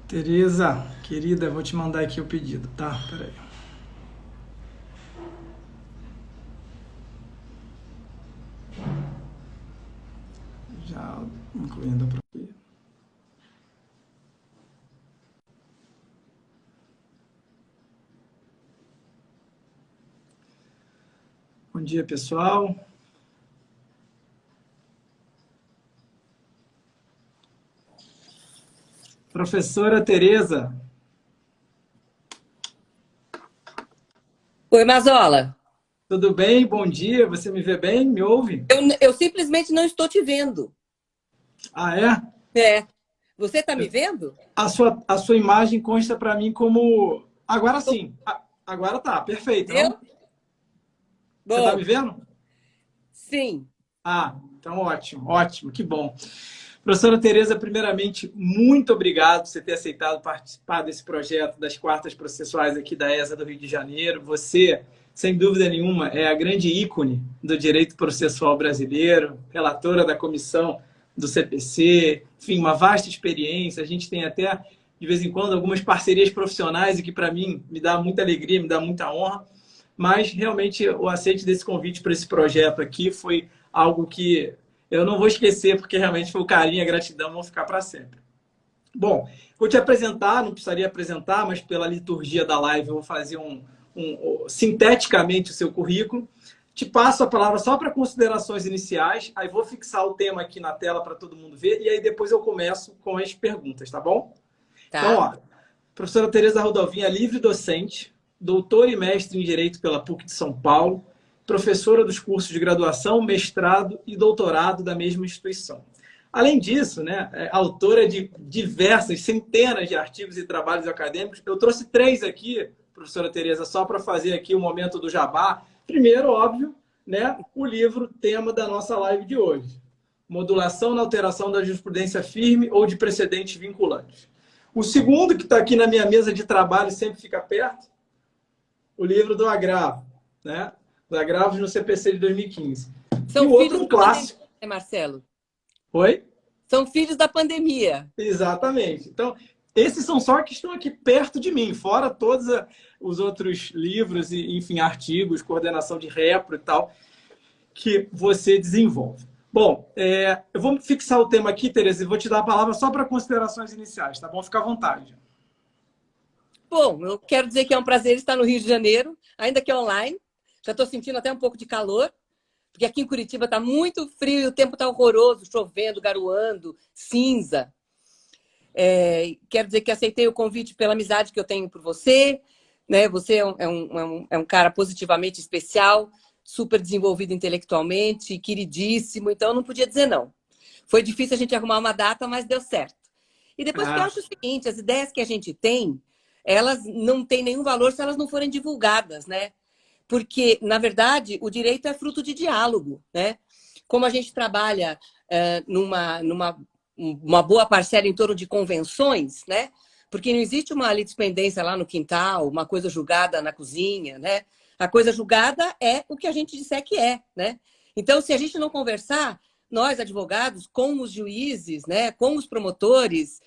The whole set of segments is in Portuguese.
Tereza, querida, eu vou te mandar aqui o pedido, tá? Peraí. Já incluindo para aqui. Bom dia, pessoal. Professora Tereza. Oi, Mazola. Tudo bem? Bom dia. Você me vê bem? Me ouve? Eu simplesmente não estou te vendo. Ah, é? É. Você está me vendo? A sua imagem consta para mim como. Agora sim. Agora tá, perfeito, Deu? não? Você tá me Bom, vendo? sim. Ah, então ótimo, ótimo, que bom. Professora Tereza, primeiramente, muito obrigado por você ter aceitado participar desse projeto das quartas processuais aqui da ESA do Rio de Janeiro. Você, sem dúvida nenhuma, é a grande ícone do direito processual brasileiro, relatora da comissão do CPC, enfim, uma vasta experiência. A gente tem até, de vez em quando, algumas parcerias profissionais e que, para mim, me dá muita alegria, me dá muita honra. Mas, realmente, o aceite desse convite para esse projeto aqui foi algo que eu não vou esquecer, porque realmente foi o carinho e a gratidão vão ficar para sempre. Bom, vou te apresentar, não precisaria apresentar, mas pela liturgia da live eu vou fazer sinteticamente o seu currículo. Te passo a palavra só para considerações iniciais, aí vou fixar o tema aqui na tela para todo mundo ver, e aí depois eu começo com as perguntas, tá bom? Então, Tá. ó, professora Tereza Rodalvinha, livre docente, doutora e mestre em Direito pela PUC de São Paulo, professora dos cursos de graduação, mestrado e doutorado da mesma instituição. Além disso, né, é autora de diversas, centenas de artigos e trabalhos acadêmicos. Eu trouxe 3 aqui, professora Tereza, só para fazer aqui o momento do jabá. Primeiro, óbvio, né, o livro tema da nossa live de hoje. Modulação na alteração da jurisprudência firme ou de precedentes vinculantes. O segundo, que está aqui na minha mesa de trabalho, sempre fica perto, o livro do Agravo, né? Do Agravos no CPC de 2015. E São o outro, filhos um da pandemia, clássico. né, Marcelo? Oi? São filhos da pandemia. Exatamente. Então, esses são só que estão aqui perto de mim, fora todos os outros livros e, enfim, artigos, coordenação de repro e tal, que você desenvolve. Bom, eu vou fixar o tema aqui, Tereza, e vou te dar a palavra só para considerações iniciais, tá bom? Fica à vontade. Bom, eu quero dizer que é um prazer estar no Rio de Janeiro, ainda que online. Já estou sentindo até um pouco de calor, porque aqui em Curitiba está muito frio e o tempo está horroroso, chovendo, garoando, cinza. Quero dizer que aceitei o convite pela amizade que eu tenho por você. Né? Você é um cara positivamente especial, super desenvolvido intelectualmente, queridíssimo, então eu não podia dizer não. Foi difícil a gente arrumar uma data, mas deu certo. E depois que eu Ah, acho o seguinte, as ideias que a gente tem, elas não têm nenhum valor se elas não forem divulgadas, né? Porque, na verdade, o direito é fruto de diálogo, né? Como a gente trabalha numa uma boa parcela em torno de convenções, né? Porque não existe uma litispendência lá no quintal, uma coisa julgada na cozinha, né? A coisa julgada é o que a gente disser que é, né? Então, se a gente não conversar, nós, advogados, com os juízes, né, com os promotores,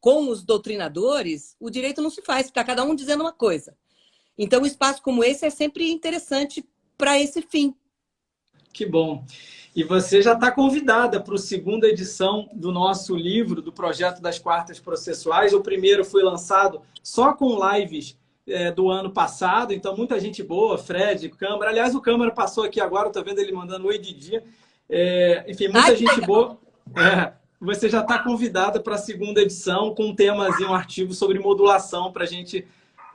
com os doutrinadores, o direito não se faz, está cada um dizendo uma coisa. Então, um espaço como esse é sempre interessante para esse fim. que bom. E você já está convidada para a segunda edição do nosso livro, do projeto das quartas processuais. O primeiro foi lançado só com lives do ano passado, então muita gente boa, Fred, Câmara. Aliás, o Câmara passou aqui agora, estou vendo ele mandando oi Didi. Enfim, Ai, muita gente boa. Você já está convidada para a segunda edição com um temazinho, um artigo sobre modulação para a gente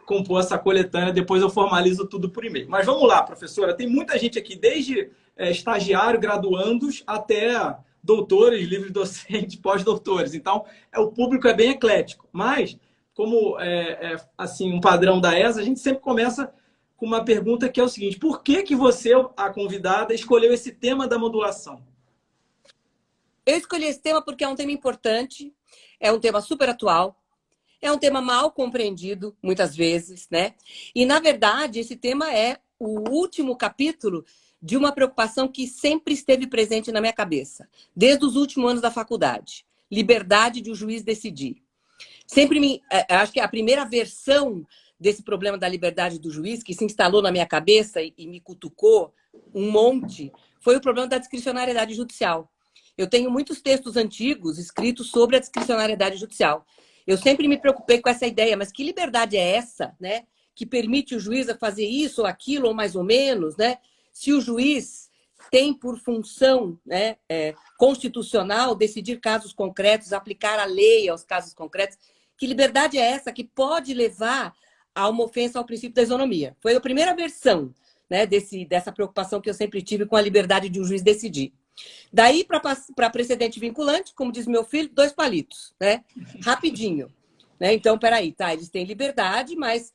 compor essa coletânea, depois eu formalizo tudo por e-mail. Mas vamos lá, professora, tem muita gente aqui, desde estagiário, graduandos, até doutores, livre docente, pós-doutores. Então, o público é bem eclético. Mas, como assim um padrão da ESA, a gente sempre começa com uma pergunta que é o seguinte: por que você, a convidada, escolheu esse tema da modulação? eu escolhi esse tema porque é um tema importante, é um tema super atual, é um tema mal compreendido, muitas vezes, né? E, na verdade, esse tema é o último capítulo de uma preocupação que sempre esteve presente na minha cabeça, desde os últimos anos da faculdade. Liberdade de o juiz decidir. acho que a primeira versão desse problema da liberdade do juiz, que se instalou na minha cabeça e me cutucou um monte, foi o problema da discricionariedade judicial. Eu tenho muitos textos antigos escritos sobre a discricionariedade judicial. Eu sempre me preocupei com essa ideia, mas que liberdade é essa, né? Que permite o juiz a fazer isso ou aquilo, ou mais ou menos, né? Se o juiz tem por função, né, constitucional decidir casos concretos, aplicar a lei aos casos concretos, que liberdade é essa que pode levar a uma ofensa ao princípio da isonomia? Foi a primeira versão, né, dessa preocupação que eu sempre tive com a liberdade de um juiz decidir. Daí, para precedente vinculante, como diz meu filho, 2 palitos, né? Rapidinho. Né? Então, peraí, tá, eles têm liberdade, mas,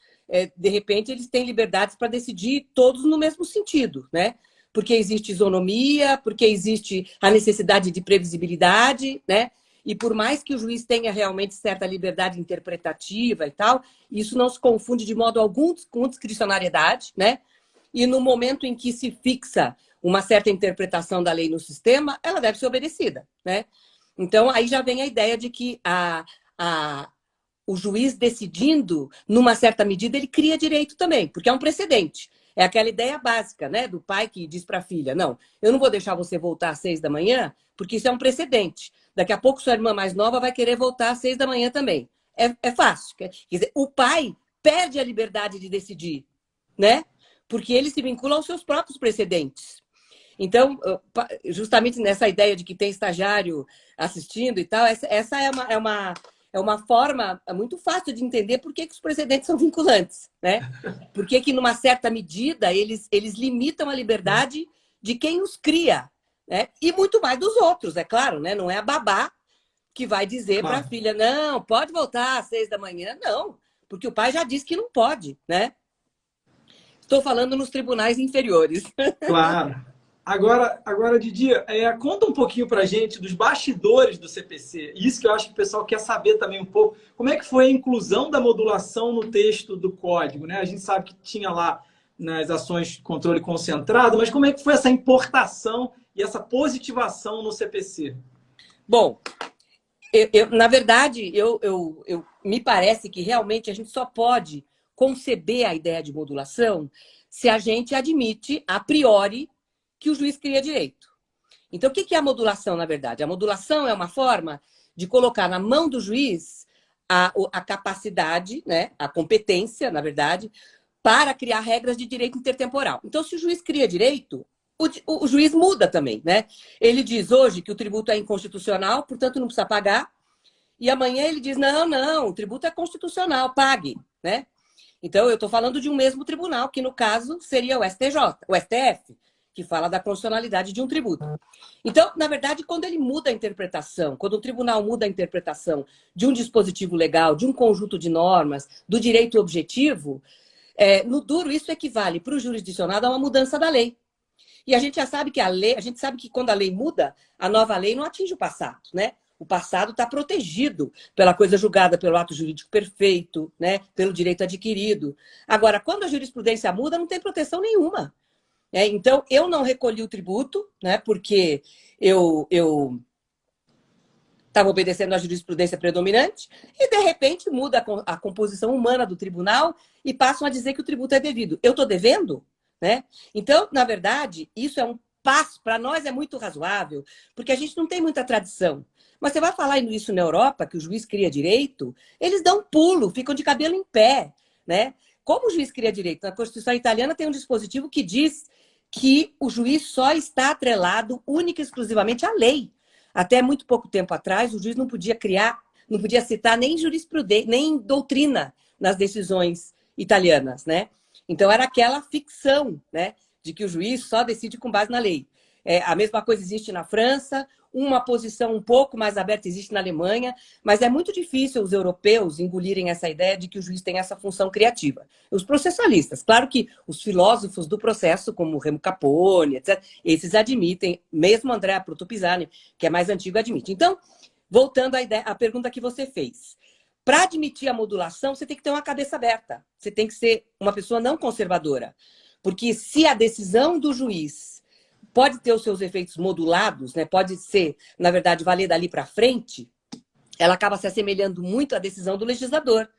de repente, eles têm liberdades para decidir todos no mesmo sentido, né? Porque existe isonomia, porque existe a necessidade de previsibilidade, né? E por mais que o juiz tenha realmente certa liberdade interpretativa e tal, isso não se confunde de modo algum com discricionariedade, né? E no momento em que se fixa uma certa interpretação da lei no sistema, ela deve ser obedecida, né? Então, aí já vem a ideia de que o juiz decidindo, numa certa medida, ele cria direito também, porque é um precedente. É aquela ideia básica, né, do pai que diz para a filha, não, eu não vou deixar você voltar às 6 da manhã, porque isso é um precedente. Daqui a pouco sua irmã mais nova vai querer voltar às 6 da manhã também. É fácil. Quer dizer, o pai perde a liberdade de decidir, né? Porque ele se vincula aos seus próprios precedentes. Então, justamente nessa ideia de que tem estagiário assistindo e tal, essa é uma forma muito fácil de entender por que os precedentes são vinculantes, né? Por que, numa certa medida, eles limitam a liberdade de quem os cria, né? E muito mais dos outros, é claro, né? Não é a babá que vai dizer para a filha, não, pode voltar às 6 da manhã. Não, porque o pai já disse que não pode, né? Estou falando nos tribunais inferiores. Claro. Agora Didi, conta um pouquinho para a gente dos bastidores do CPC. Isso que eu acho que o pessoal quer saber também um pouco. Como é que foi a inclusão da modulação no texto do código, né? A gente sabe que tinha lá nas ações de controle concentrado, mas como é que foi essa importação e essa positivação no CPC? Bom, na verdade, me parece que realmente a gente só pode conceber a ideia de modulação se a gente admite, a priori, que o juiz cria direito. Então, o que é a modulação, na verdade? A modulação é uma forma de colocar na mão do juiz a capacidade, né, a competência, na verdade, para criar regras de direito intertemporal. Então, se o juiz cria direito, o juiz muda também, né? Ele diz hoje que o tributo é inconstitucional, portanto não precisa pagar, e amanhã ele diz, não, o tributo é constitucional, pague, né? Então, eu estou falando de um mesmo tribunal, que no caso seria o STF, que fala da constitucionalidade de um tributo. Então, na verdade, quando ele muda a interpretação, quando o tribunal muda a interpretação de um dispositivo legal, de um conjunto de normas, do direito objetivo, no duro isso equivale para o jurisdicionado a uma mudança da lei. E a gente já sabe que a gente sabe que quando a lei muda, a nova lei não atinge o passado, né? O passado está protegido pela coisa julgada, pelo ato jurídico perfeito, né? Pelo direito adquirido. Agora, quando a jurisprudência muda, não tem proteção nenhuma. Então, eu não recolhi o tributo, né? Porque eu estava obedecendo à jurisprudência predominante e, de repente, muda a composição humana do tribunal e passam a dizer que o tributo é devido. Eu estou devendo? Né? Então, na verdade, isso é um passo, para nós é muito razoável, porque a gente não tem muita tradição. Mas você vai falar isso na Europa, que o juiz cria direito, eles dão um pulo, ficam de cabelo em pé. Né? Como o juiz cria direito? Na Constituição italiana tem um dispositivo que diz que o juiz só está atrelado única e exclusivamente à lei. Até muito pouco tempo atrás, o juiz não podia citar nem jurisprudência, nem doutrina nas decisões italianas, né? Então, era aquela ficção, né, de que o juiz só decide com base na lei. A mesma coisa existe na França, uma posição um pouco mais aberta existe na Alemanha, mas é muito difícil os europeus engolirem essa ideia de que o juiz tem essa função criativa. Os processualistas, claro que os filósofos do processo, como Remo Capone, etc., esses admitem, mesmo Andrea Protopisani, que é mais antigo, admite. Então, voltando à pergunta que você fez. Para admitir a modulação, você tem que ter uma cabeça aberta. Você tem que ser uma pessoa não conservadora. Porque se a decisão do juiz pode ter os seus efeitos modulados, né? Pode ser, na verdade, valer dali para frente, ela acaba se assemelhando muito à decisão do legislador,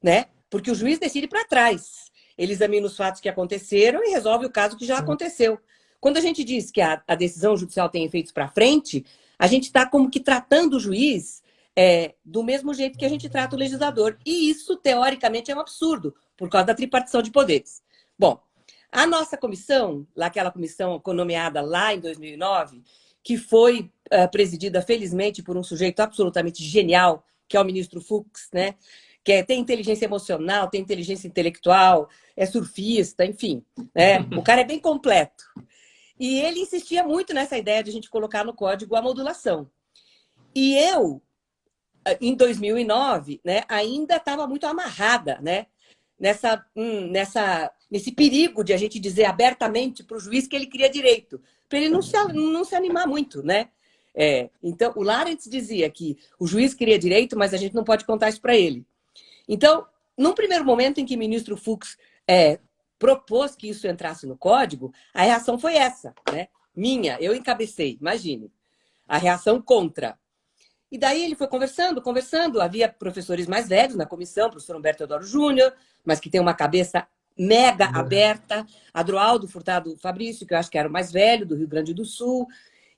né? Porque o juiz decide para trás. Ele examina os fatos que aconteceram e resolve o caso que já aconteceu. Quando a gente diz que a decisão judicial tem efeitos para frente, a gente está como que tratando o juiz do mesmo jeito que a gente trata o legislador. E isso, teoricamente, é um absurdo, por causa da tripartição de poderes. Bom, a nossa comissão, aquela comissão nomeada lá em 2009, que foi presidida, felizmente, por um sujeito absolutamente genial, que é o ministro Fux, né? Que tem inteligência emocional, tem inteligência intelectual, é surfista, enfim. Né? O cara é bem completo. E ele insistia muito nessa ideia de a gente colocar no código a modulação. E eu, em 2009, né, ainda estava muito amarrada, né, nesse perigo de a gente dizer abertamente para o juiz que ele queria direito, para ele não se animar muito, né? Então, o Lawrence dizia que o juiz queria direito, mas a gente não pode contar isso para ele. Então, num primeiro momento em que o ministro Fux propôs que isso entrasse no código, a reação foi essa, né? Eu encabecei, imagine. A reação contra. E daí ele foi conversando. Havia professores mais velhos na comissão, o professor Humberto Teodoro Júnior, mas que tem uma cabeça mega aberta, Adroaldo Furtado Fabrício, que eu acho que era o mais velho, do Rio Grande do Sul.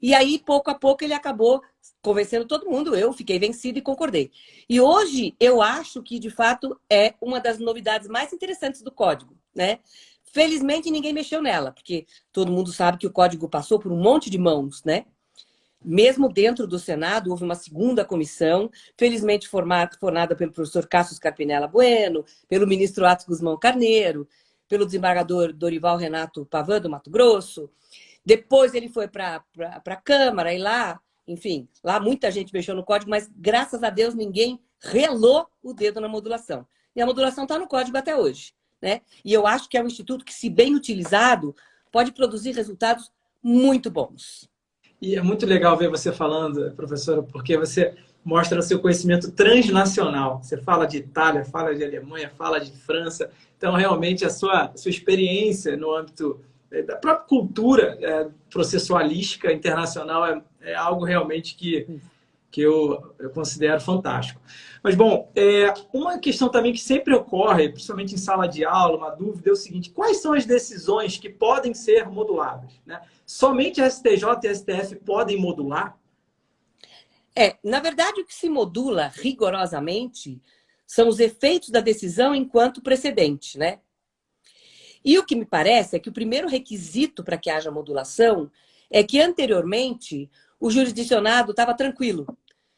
E aí, pouco a pouco, ele acabou convencendo todo mundo. Eu fiquei vencida e concordei. E hoje, eu acho que, de fato, é uma das novidades mais interessantes do código, né? Felizmente, ninguém mexeu nela, porque todo mundo sabe que o código passou por um monte de mãos, né? Mesmo dentro do Senado, houve uma segunda comissão, felizmente formada pelo professor Cássio Scarpinella Bueno, pelo ministro Atos Guzmão Carneiro, pelo desembargador Dorival Renato Pavan, do Mato Grosso. Depois ele foi para a Câmara, e lá, enfim, lá muita gente mexeu no código, mas graças a Deus ninguém relou o dedo na modulação. E a modulação está no código até hoje, né? E eu acho que é um instituto que, se bem utilizado, pode produzir resultados muito bons. E é muito legal ver você falando, professora, porque você mostra o seu conhecimento transnacional. Você fala de Itália, fala de Alemanha, fala de França. Então, realmente, a sua experiência no âmbito da própria cultura processualística internacional é algo realmente que eu considero fantástico. Mas, bom, uma questão também que sempre ocorre, principalmente em sala de aula, uma dúvida é o seguinte: quais são as decisões que podem ser moduladas, né? Somente a STJ e a STF podem modular? Na verdade, o que se modula rigorosamente são os efeitos da decisão enquanto precedente, né? E o que me parece é que o primeiro requisito para que haja modulação é que, anteriormente, o jurisdicionado estava tranquilo.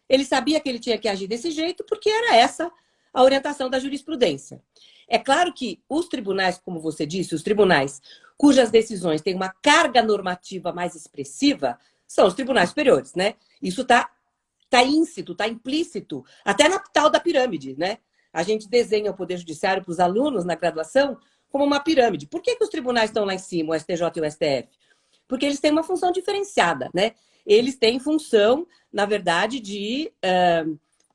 Ele sabia que ele tinha que agir desse jeito porque era essa a orientação da jurisprudência. É claro que os tribunais, como você disse, os tribunais cujas decisões têm uma carga normativa mais expressiva, são os tribunais superiores, né? Isso está íncito, está implícito, até na tal da pirâmide, né? A gente desenha o Poder Judiciário para os alunos na graduação como uma pirâmide. Por que os tribunais estão lá em cima, o STJ e o STF? Porque eles têm uma função diferenciada, né? Eles têm função, na verdade, de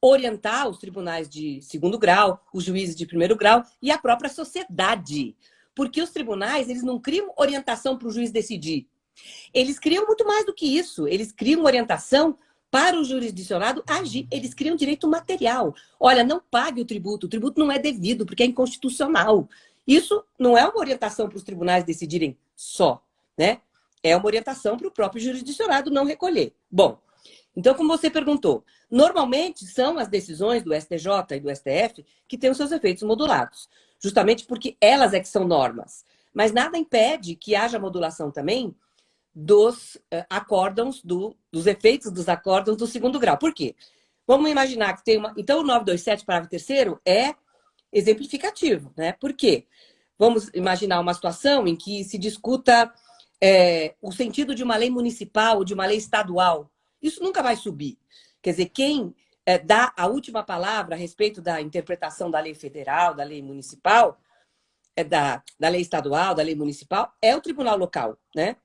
orientar os tribunais de segundo grau, os juízes de primeiro grau e a própria sociedade. Porque os tribunais, eles não criam orientação para o juiz decidir. Eles criam muito mais do que isso. Eles criam orientação para o jurisdicionado agir. Eles criam direito material. Olha, não pague o tributo não é devido, porque é inconstitucional. Isso não é uma orientação para os tribunais decidirem só, né? É uma orientação para o próprio jurisdicionado não recolher. Bom, então, como você perguntou, normalmente são as decisões do STJ e do STF que têm os seus efeitos modulados, justamente porque elas é que são normas. Mas nada impede que haja modulação também dos acórdãos, dos efeitos dos acórdãos do segundo grau. Por quê? Vamos imaginar que tem uma... Então, o 927, parágrafo 3º, é exemplificativo, né? Por quê? Vamos imaginar uma situação em que se discuta o sentido de uma lei municipal ou de uma lei estadual. Isso nunca vai subir. Quer dizer, quem dá a última palavra a respeito da interpretação da lei federal, da lei municipal, da lei estadual, da lei municipal, é o tribunal local, né?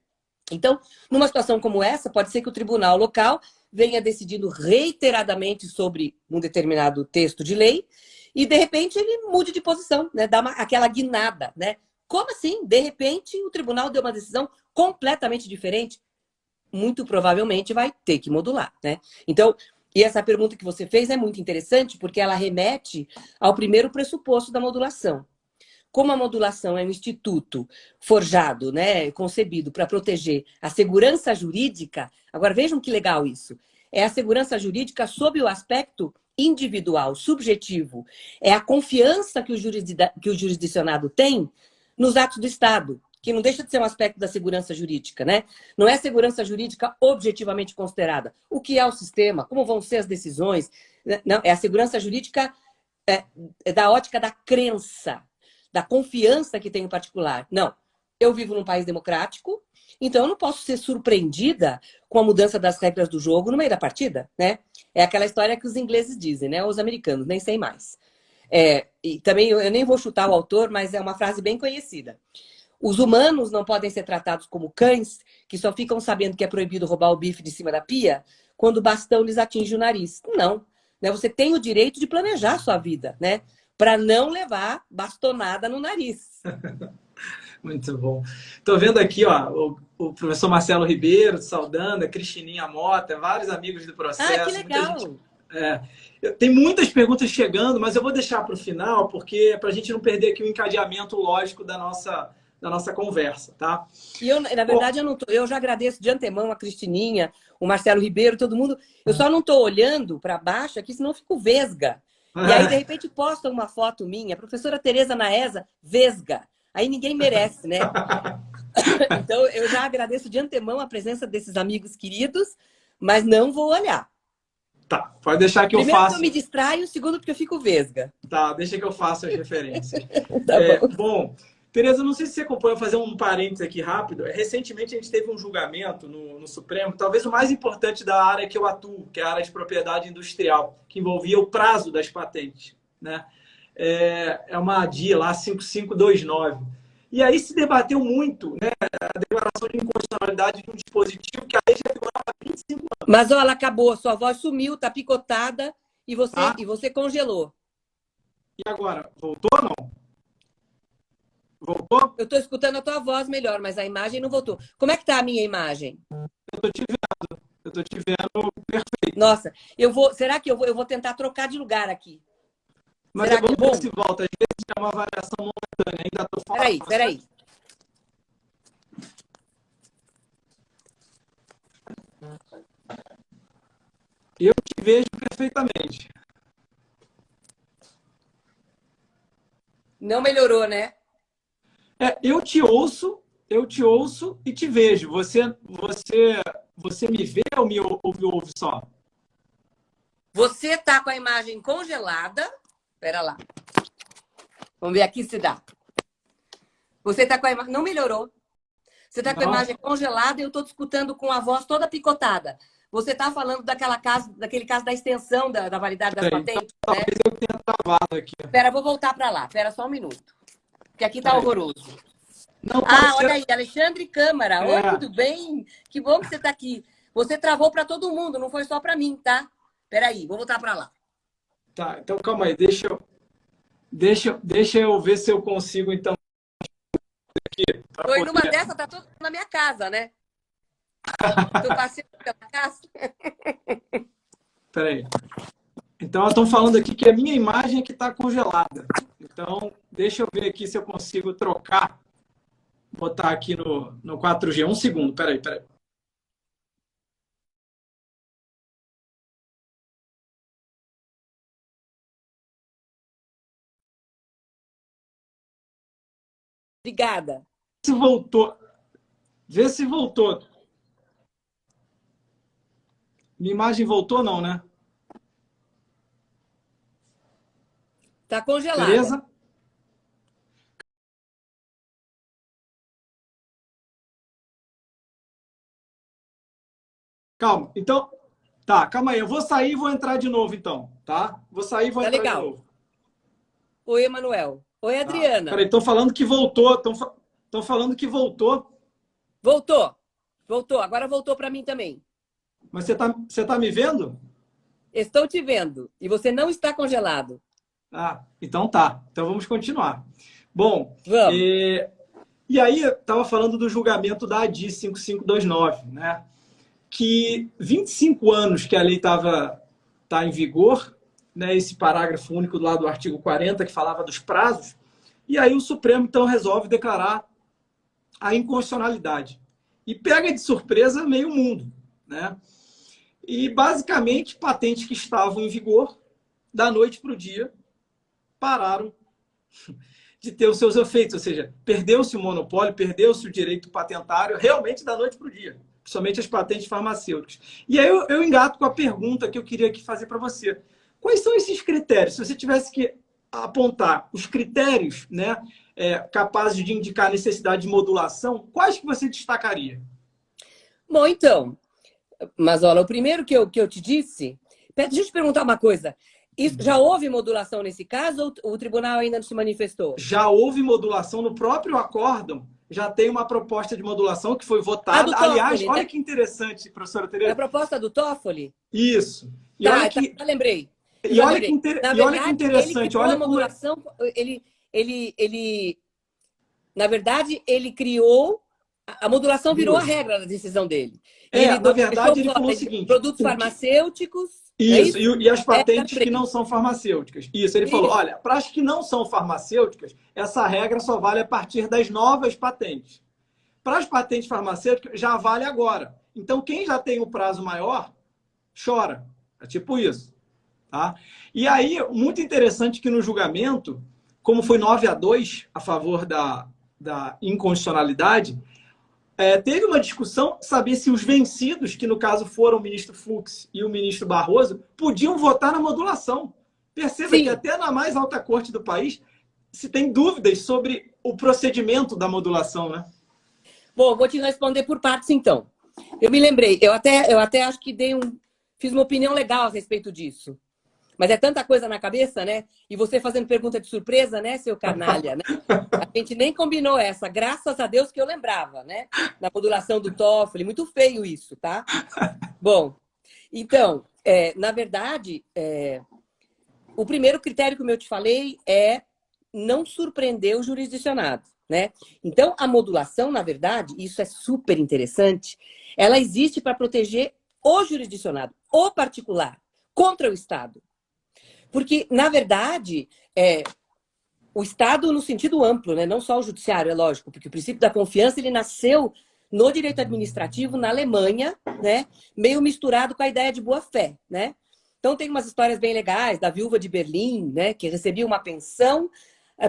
Então, numa situação como essa, pode ser que o tribunal local venha decidindo reiteradamente sobre um determinado texto de lei e, de repente, ele mude de posição, né? Dá aquela guinada, né? Como assim? De repente, o tribunal deu uma decisão completamente diferente. Muito provavelmente vai ter que modular, né? Então, E essa pergunta que você fez é muito interessante, porque ela remete ao primeiro pressuposto da modulação. Como a modulação é um instituto forjado, né, concebido para proteger a segurança jurídica, agora vejam que legal isso. É a segurança jurídica sob o aspecto individual, subjetivo. É a confiança que o jurisdicionado tem nos atos do Estado, que não deixa de ser um aspecto da segurança jurídica, né? Não é segurança jurídica objetivamente considerada. O que é o sistema? Como vão ser as decisões? Não, é a segurança jurídica da ótica da crença, da confiança que tem o particular. Não, eu vivo num país democrático, então eu não posso ser surpreendida com a mudança das regras do jogo no meio da partida, né? É aquela história que os ingleses dizem, né? Os americanos, nem sei mais. E também eu nem vou chutar o autor, mas é uma frase bem conhecida. Os humanos não podem ser tratados como cães que só ficam sabendo que é proibido roubar o bife de cima da pia quando o bastão lhes atinge o nariz. Não. Né? Você tem o direito de planejar a sua vida, né? Para não levar bastonada no nariz. Muito bom. Estou vendo aqui, ó, o professor Marcelo Ribeiro, saudando, a Cristininha Mota, vários amigos do processo. Ah, que legal! Tem muitas perguntas chegando, mas eu vou deixar para o final, porque para a gente não perder aqui o encadeamento lógico da nossa conversa, tá? E eu, na verdade, eu já agradeço de antemão a Cristininha, o Marcelo Ribeiro, todo mundo. Eu só não estou olhando para baixo aqui, senão eu fico vesga. E aí, de repente, posta uma foto minha, professora Tereza Naesa, vesga. Aí ninguém merece, né? Então, eu já agradeço de antemão a presença desses amigos queridos, mas não vou olhar. Tá, pode deixar que eu faço. Primeiro que eu me distraio, segundo porque eu fico vesga. Tá, deixa que eu faço as referências. Tá bom, Tereza, não sei se você acompanha, vou fazer um parênteses aqui rápido. Recentemente a gente teve um julgamento no Supremo, talvez o mais importante da área que eu atuo, que é a área de propriedade industrial, que envolvia o prazo das patentes, né? É uma DIA lá, 5529. E aí se debateu muito, né, a declaração de inconstitucionalidade de um dispositivo que a lei já demorava 25 anos. Mas, olha, acabou, sua voz sumiu, tá picotada e você congelou. E agora, voltou ou não? Voltou? Eu tô escutando a tua voz melhor, mas a imagem não voltou. Como é que tá a minha imagem? Eu tô te vendo perfeito. Nossa, será que eu vou tentar trocar de lugar aqui? Mas será vamos que é bom? ver se volta. Às vezes é uma variação momentânea. Ainda tô falando. Peraí. Eu te vejo perfeitamente. Não melhorou, né? Eu te ouço e te vejo. Você me vê ou me ouve só? Você tá com a imagem congelada. Espera lá. Vamos ver aqui se dá. Você tá com a imagem... Não melhorou. Você tá com a imagem congelada e eu tô te escutando com a voz toda picotada. Você tá falando daquele caso da extensão da validade das patentes, então, né? Talvez eu tenha travado aqui. Espera, vou voltar para lá. Espera só um minuto. Porque aqui tá horroroso. Não, olha aí, Alexandre Câmara. Oi, tudo bem? Que bom que você tá aqui. Você travou para todo mundo, não foi só para mim, tá? Espera aí, vou voltar para lá. Tá, então calma aí. Deixa eu ver se eu consigo, então. Aqui, Foi numa dessa, tá tudo na minha casa, né? Tô passeando pela casa. Peraí. Então, estão falando aqui que a minha imagem é que está congelada. Então, deixa eu ver aqui se eu consigo trocar. Botar aqui no 4G. Um segundo, peraí. Obrigada. Se voltou. Vê se voltou. Minha imagem voltou, não, né? Tá congelada. Beleza? Calma. Então, tá, calma aí. Eu vou sair e vou entrar de novo, então, tá? Vou sair e vou entrar legal. de novo. Oi, Emanuel. Oi, Adriana. Peraí, estão falando que voltou. Estão falando que voltou. Voltou. Agora voltou para mim também. Mas você tá me vendo? Estou te vendo. E você não está congelado. Então tá. Então vamos continuar. Bom, vamos. E aí eu estava falando do julgamento da ADI 5529, né? Que 25 anos que a lei estava tá em vigor, né, esse parágrafo único lá do artigo 40, que falava dos prazos, e aí o Supremo, então, resolve declarar a inconstitucionalidade. E pega de surpresa meio mundo, né? E, basicamente, patentes que estavam em vigor, da noite para o dia, pararam de ter os seus efeitos, ou seja, perdeu-se o monopólio, perdeu-se o direito patentário, realmente da noite para o dia, principalmente as patentes farmacêuticas. E aí eu engato com a pergunta que eu queria aqui fazer para você. Quais são esses critérios? Se você tivesse que apontar os critérios, né, capazes de indicar a necessidade de modulação, quais que você destacaria? Bom, então, mas olha, o primeiro que eu te disse, deixa eu te perguntar uma coisa. Já houve modulação nesse caso ou o tribunal ainda não se manifestou? Já houve modulação no próprio acórdão, já tem uma proposta de modulação que foi votada. Do Toffoli, aliás, olha né? que interessante, professora É Tereza. a proposta do Toffoli? Isso. E Tá, olha que, já lembrei. e olha que, Na e olha que verdade, interessante. ele criou Olha a como modulação, na verdade, ele criou, a modulação virou a regra da decisão dele. E ele na deixou verdade, ele falou o fora seguinte: produtos farmacêuticos, não é isso, isso? e as Já patentes que lembrei. não são farmacêuticas. Isso, ele falou: olha, para as que não são farmacêuticas, essa regra só vale a partir das novas patentes. Para as patentes farmacêuticas, já vale agora. Então, quem já tem o prazo maior, chora. É tipo isso. Tá? E aí, muito interessante que no julgamento, como foi 9-2 a favor da inconstitucionalidade, teve uma discussão saber se os vencidos, que no caso foram o ministro Fux e o ministro Barroso, podiam votar na modulação. Perceba Sim. que até na mais alta corte do país se tem dúvidas sobre o procedimento da modulação, né? Bom, vou te responder por partes, então. Eu me lembrei, eu até acho que fiz uma opinião legal a respeito disso. Mas é tanta coisa na cabeça, né? E você fazendo pergunta de surpresa, né, seu canalha, né? A gente nem combinou essa, graças a Deus que eu lembrava, né? Na modulação do Toffoli, muito feio isso, tá? Bom, então, na verdade, o primeiro critério que eu te falei é não surpreender o jurisdicionado, né? Então, a modulação, na verdade, isso é super interessante, ela existe para proteger o jurisdicionado, o particular, contra o Estado. Porque, na verdade, o Estado no sentido amplo, né? Não só o judiciário, é lógico, porque o princípio da confiança ele nasceu no direito administrativo na Alemanha, né? Meio misturado com a ideia de boa-fé, né? Então, tem umas histórias bem legais da viúva de Berlim, né? Que recebia uma pensão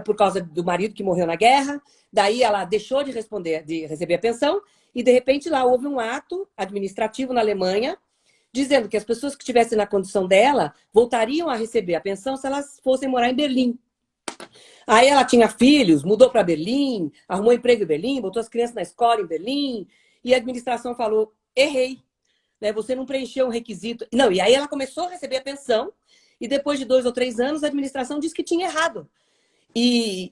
por causa do marido que morreu na guerra. Daí, ela deixou de receber a pensão e, de repente, lá houve um ato administrativo na Alemanha dizendo que as pessoas que estivessem na condição dela voltariam a receber a pensão se elas fossem morar em Berlim. Aí ela tinha filhos, mudou para Berlim, arrumou emprego em Berlim, botou as crianças na escola em Berlim, e a administração falou, errei, né? Você não preencheu um requisito. Não, e aí ela começou a receber a pensão, e depois de 2 ou 3 anos a administração disse que tinha errado. E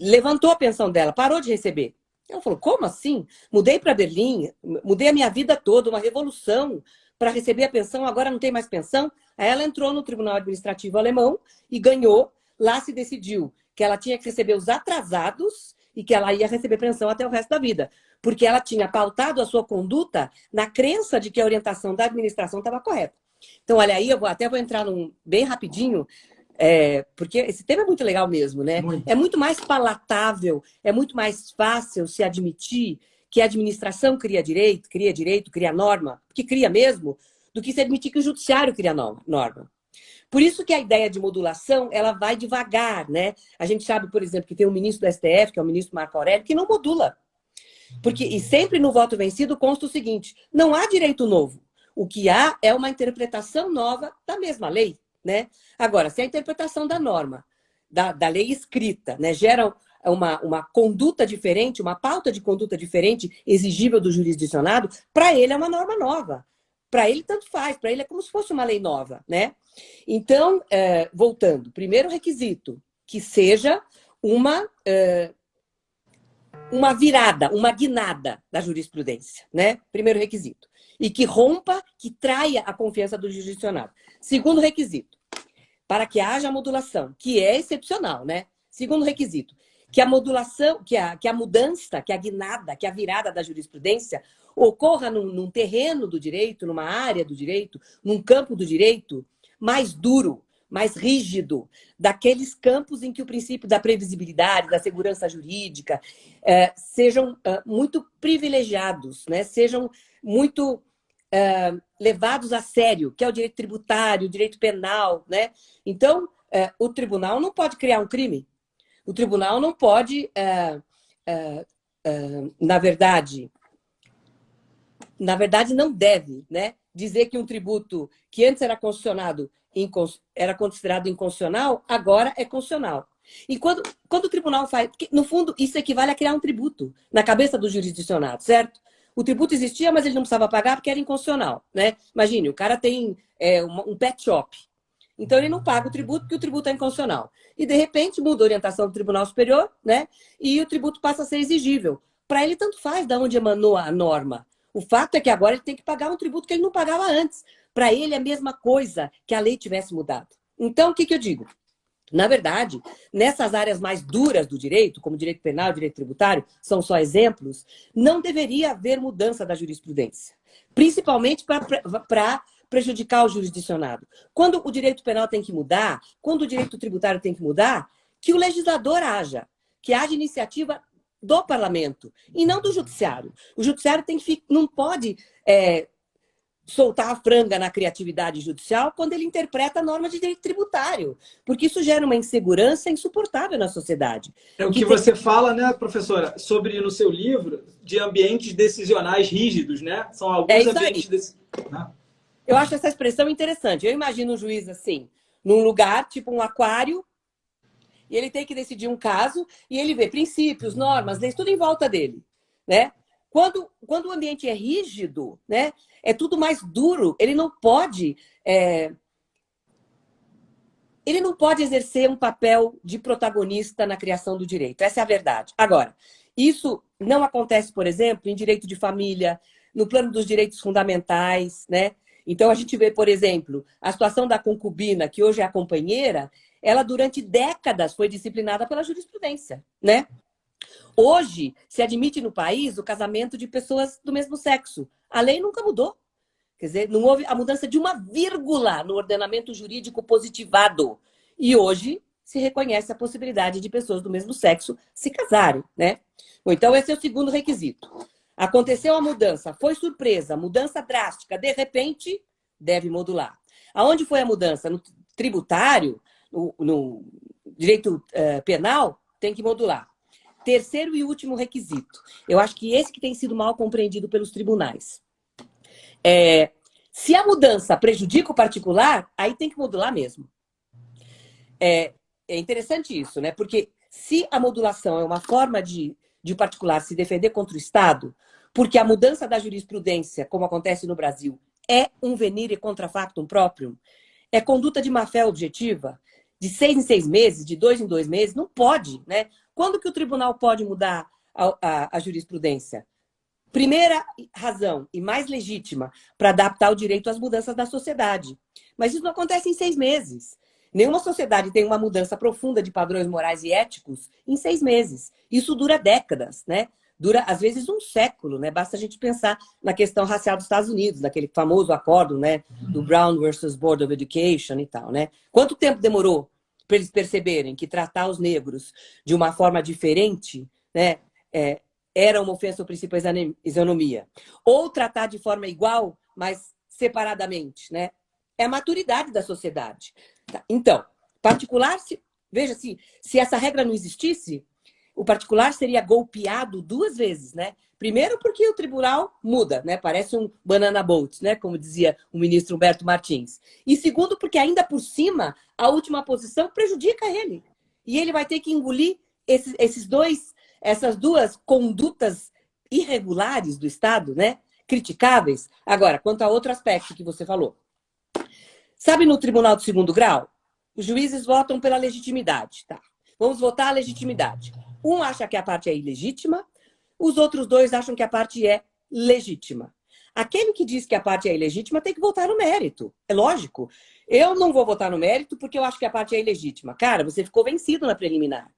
levantou a pensão dela, parou de receber. Ela falou, como assim? Mudei para Berlim, mudei a minha vida toda, uma revolução, para receber a pensão, agora não tem mais pensão. Aí ela entrou no Tribunal Administrativo Alemão e ganhou. Lá se decidiu que ela tinha que receber os atrasados e que ela ia receber pensão até o resto da vida. Porque ela tinha pautado a sua conduta na crença de que a orientação da administração estava correta. Então, olha aí, eu vou entrar bem rapidinho, porque esse tema é muito legal mesmo, né? Muito. É muito mais palatável, é muito mais fácil se admitir que a administração cria direito, cria norma, que cria mesmo, do que se admitir que o judiciário cria norma. Por isso que a ideia de modulação, ela vai devagar, né? A gente sabe, por exemplo, que tem um ministro do STF, que é o ministro Marco Aurélio, que não modula. E sempre no voto vencido consta o seguinte, não há direito novo. O que há é uma interpretação nova da mesma lei, né? Agora, se a interpretação da norma, da lei escrita, né, gera uma conduta diferente, uma pauta de conduta diferente exigível do jurisdicionado, para ele é uma norma nova. Para ele, tanto faz. Para ele é como se fosse uma lei nova, né? Então, voltando. Primeiro requisito, que seja uma virada, uma guinada da jurisprudência, né? Primeiro requisito. E que rompa, que traia a confiança do jurisdicionado. Segundo requisito, para que haja modulação, que é excepcional, né? Segundo requisito, que a modulação, que a mudança, que a guinada, que a virada da jurisprudência ocorra num terreno do direito, numa área do direito, num campo do direito mais duro, mais rígido, daqueles campos em que o princípio da previsibilidade, da segurança jurídica, sejam muito privilegiados, né? Sejam muito levados a sério, que é o direito tributário, o direito penal, né? Então, o tribunal não pode criar um crime. O tribunal não pode, na verdade, não deve, né, dizer que um tributo que antes era era considerado inconstitucional, agora é constitucional. E quando o tribunal faz... Porque, no fundo, isso equivale a criar um tributo na cabeça do jurisdicionado, certo? O tributo existia, mas ele não precisava pagar porque era inconstitucional, né? Imagine, o cara tem um pet shop. Então, ele não paga o tributo porque o tributo é inconstitucional. E, de repente, muda a orientação do Tribunal Superior, né? E o tributo passa a ser exigível. Para ele, tanto faz de onde emanou a norma. O fato é que agora ele tem que pagar um tributo que ele não pagava antes. Para ele, é a mesma coisa que a lei tivesse mudado. Então, o que eu digo? Na verdade, nessas áreas mais duras do direito, como direito penal e direito tributário, são só exemplos, não deveria haver mudança da jurisprudência. Principalmente para prejudicar o jurisdicionado. Quando o direito penal tem que mudar, quando o direito tributário tem que mudar, que o legislador haja, que haja iniciativa do parlamento e não do judiciário. O judiciário não pode soltar a franga na criatividade judicial quando ele interpreta a norma de direito tributário, porque isso gera uma insegurança insuportável na sociedade. É o que você fala, né, professora, sobre no seu livro, de ambientes decisionais rígidos, né? São alguns ambientes... Né? Eu acho essa expressão interessante. Eu imagino um juiz assim, num lugar, tipo um aquário, e ele tem que decidir um caso, e ele vê princípios, normas, leis, tudo em volta dele, né? Quando o ambiente é rígido, né, é tudo mais duro, ele não pode exercer um papel de protagonista na criação do direito. Essa é a verdade. Agora, isso não acontece, por exemplo, em direito de família, no plano dos direitos fundamentais, né? Então, a gente vê, por exemplo, a situação da concubina, que hoje é a companheira, ela durante décadas foi disciplinada pela jurisprudência, né? Hoje, se admite no país o casamento de pessoas do mesmo sexo. A lei nunca mudou. Quer dizer, não houve a mudança de uma vírgula no ordenamento jurídico positivado. E hoje se reconhece a possibilidade de pessoas do mesmo sexo se casarem, né? Bom, então, esse é o segundo requisito. Aconteceu a mudança, foi surpresa, mudança drástica, de repente, deve modular. Aonde foi a mudança? No tributário, no direito penal, tem que modular. Terceiro e último requisito. Eu acho que esse que tem sido mal compreendido pelos tribunais. Se a mudança prejudica o particular, aí tem que modular mesmo. É interessante isso, né? Porque se a modulação é uma forma de o particular se defender contra o Estado, porque a mudança da jurisprudência, como acontece no Brasil, é um venire contra factum próprio, é conduta de má-fé objetiva, de 6 em 6 meses, de 2 em 2 meses, não pode, né? Quando que o tribunal pode mudar a jurisprudência? Primeira razão, e mais legítima, para adaptar o direito às mudanças da sociedade. Mas isso não acontece em 6 meses. Nenhuma sociedade tem uma mudança profunda de padrões morais e éticos em 6 meses. Isso dura décadas, né? Dura, às vezes, um século, né? Basta a gente pensar na questão racial dos Estados Unidos, naquele famoso acordo, né, do Brown versus Board of Education e tal, né? Quanto tempo demorou para eles perceberem que tratar os negros de uma forma diferente, né, era uma ofensa ao princípio da isonomia? Ou tratar de forma igual, mas separadamente, né? É a maturidade da sociedade. Então, particular, veja, se essa regra não existisse, o particular seria golpeado 2 vezes, né? Primeiro porque o tribunal muda, né? Parece um banana boat, né? Como dizia o ministro Humberto Martins. E segundo porque ainda por cima, a última posição prejudica ele. E ele vai ter que engolir essas duas condutas irregulares do Estado, né? Criticáveis. Agora, quanto a outro aspecto que você falou. Sabe, no Tribunal do Segundo Grau, os juízes votam pela legitimidade, tá? Vamos votar a legitimidade. Um acha que a parte é ilegítima, os outros 2 acham que a parte é legítima. Aquele que diz que a parte é ilegítima tem que votar no mérito. É lógico. Eu não vou votar no mérito porque eu acho que a parte é ilegítima. Cara, você ficou vencido na preliminar.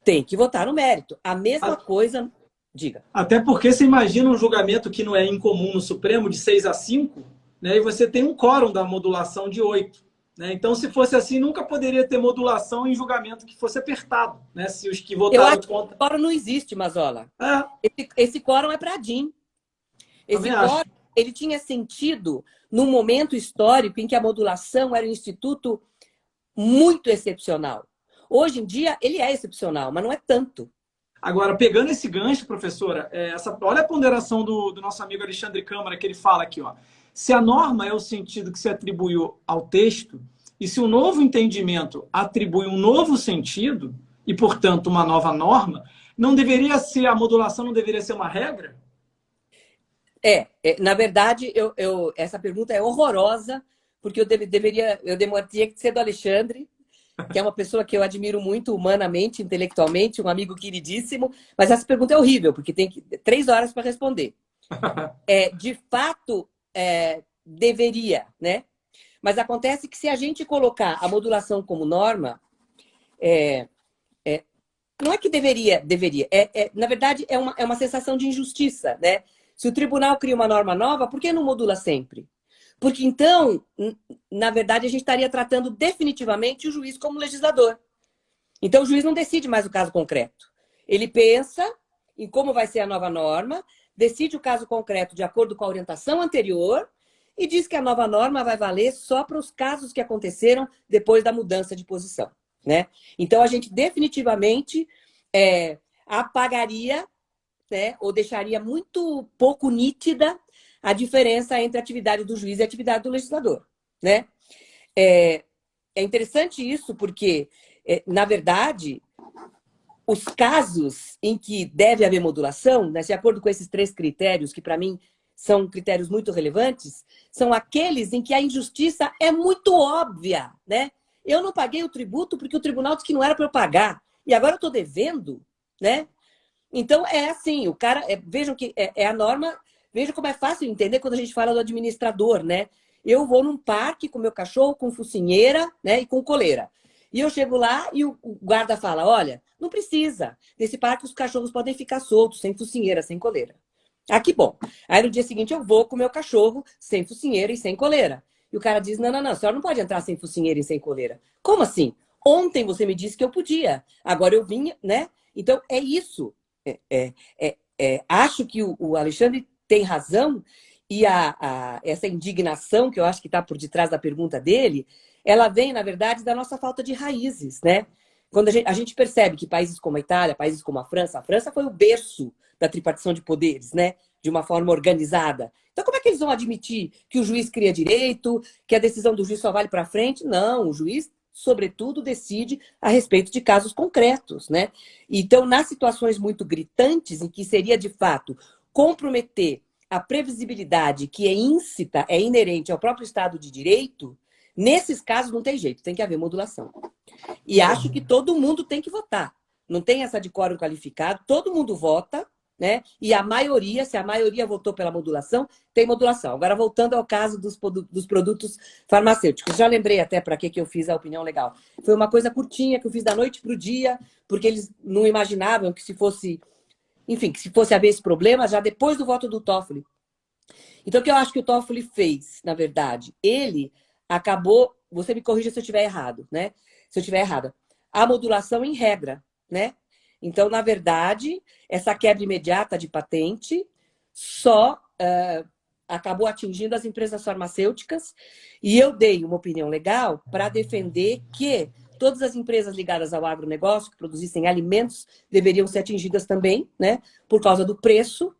Tem que votar no mérito. A mesma coisa... Diga. Até porque você imagina um julgamento que não é incomum no Supremo, de 6 a 5, né? E você tem um quórum da modulação de 8. né? Então, se fosse assim, nunca poderia ter modulação em julgamento que fosse apertado, né? Se os que Eu votaram acho que contra... esse quórum não existe, Mazola. É, Esse quórum é para DIN. Esse também quórum, acho. ele tinha sentido num momento histórico em que a modulação era um instituto muito excepcional. Hoje em dia, ele é excepcional, mas não é tanto. Agora, pegando esse gancho, professora, olha a ponderação do nosso amigo Alexandre Câmara, que ele fala aqui, ó. Se a norma é o sentido que se atribuiu ao texto, e se o novo entendimento atribui um novo sentido, e, portanto, uma nova norma, não deveria ser, a modulação não deveria ser uma regra? Na verdade, essa pergunta é horrorosa, porque eu teria que ser do Alexandre, que é uma pessoa que eu admiro muito humanamente, intelectualmente, um amigo queridíssimo, mas essa pergunta é horrível, porque tem 3 horas para responder. De fato, deveria, né? Mas acontece que se a gente colocar a modulação como norma, não é que deveria. Na verdade, é uma sensação de injustiça, né? Se o tribunal cria uma norma nova, por que não modula sempre? Porque então, na verdade, a gente estaria tratando definitivamente o juiz como legislador. Então, o juiz não decide mais o caso concreto. Ele pensa em como vai ser a nova norma, decide o caso concreto de acordo com a orientação anterior e diz que a nova norma vai valer só para os casos que aconteceram depois da mudança de posição, né? Então, a gente definitivamente apagaria, né, ou deixaria muito pouco nítida a diferença entre a atividade do juiz e a atividade do legislador, né? É interessante isso porque, na verdade, os casos em que deve haver modulação, né, de acordo com esses 3 critérios, que para mim são critérios muito relevantes, são aqueles em que a injustiça é muito óbvia, né? Eu não paguei o tributo porque o tribunal disse que não era para eu pagar, e agora eu estou devendo, né? Então, é assim, o cara... vejam que é a norma... Vejam como é fácil entender quando a gente fala do administrador, né? Eu vou num parque com meu cachorro, com focinheira, né, e com coleira. E eu chego lá e o guarda fala, olha, não precisa. Nesse parque os cachorros podem ficar soltos, sem focinheira, sem coleira. Ah, que bom. Aí no dia seguinte eu vou com o meu cachorro sem focinheira e sem coleira. E o cara diz, não, a senhora não pode entrar sem focinheira e sem coleira. Como assim? Ontem você me disse que eu podia. Agora eu vim, né? Então, é isso. Acho que o Alexandre tem razão e essa indignação que eu acho que está por detrás da pergunta dele, ela vem, na verdade, da nossa falta de raízes, né? Quando a gente percebe que países como a Itália, países como a França foi o berço da tripartição de poderes, né? De uma forma organizada. Então, como é que eles vão admitir que o juiz cria direito, que a decisão do juiz só vale para frente? Não, o juiz, sobretudo, decide a respeito de casos concretos, né? Então, nas situações muito gritantes, em que seria, de fato, comprometer a previsibilidade que é íncita, é inerente ao próprio Estado de Direito, nesses casos não tem jeito, tem que haver modulação. E acho que todo mundo tem que votar. Não tem essa de quórum qualificado, todo mundo vota, né? E a maioria, se a maioria votou pela modulação, tem modulação. Agora, voltando ao caso dos produtos farmacêuticos, já lembrei até para que eu fiz a opinião legal. Foi uma coisa curtinha que eu fiz da noite para o dia, porque eles não imaginavam que se fosse haver esse problema já depois do voto do Toffoli. Então, o que eu acho que o Toffoli fez, na verdade, ele acabou, você me corrija se eu estiver errado, né? Se eu estiver errada, a modulação em regra, né? Então, na verdade, essa quebra imediata de patente só acabou atingindo as empresas farmacêuticas e eu dei uma opinião legal para defender que todas as empresas ligadas ao agronegócio que produzissem alimentos deveriam ser atingidas também, né? Por causa do preço,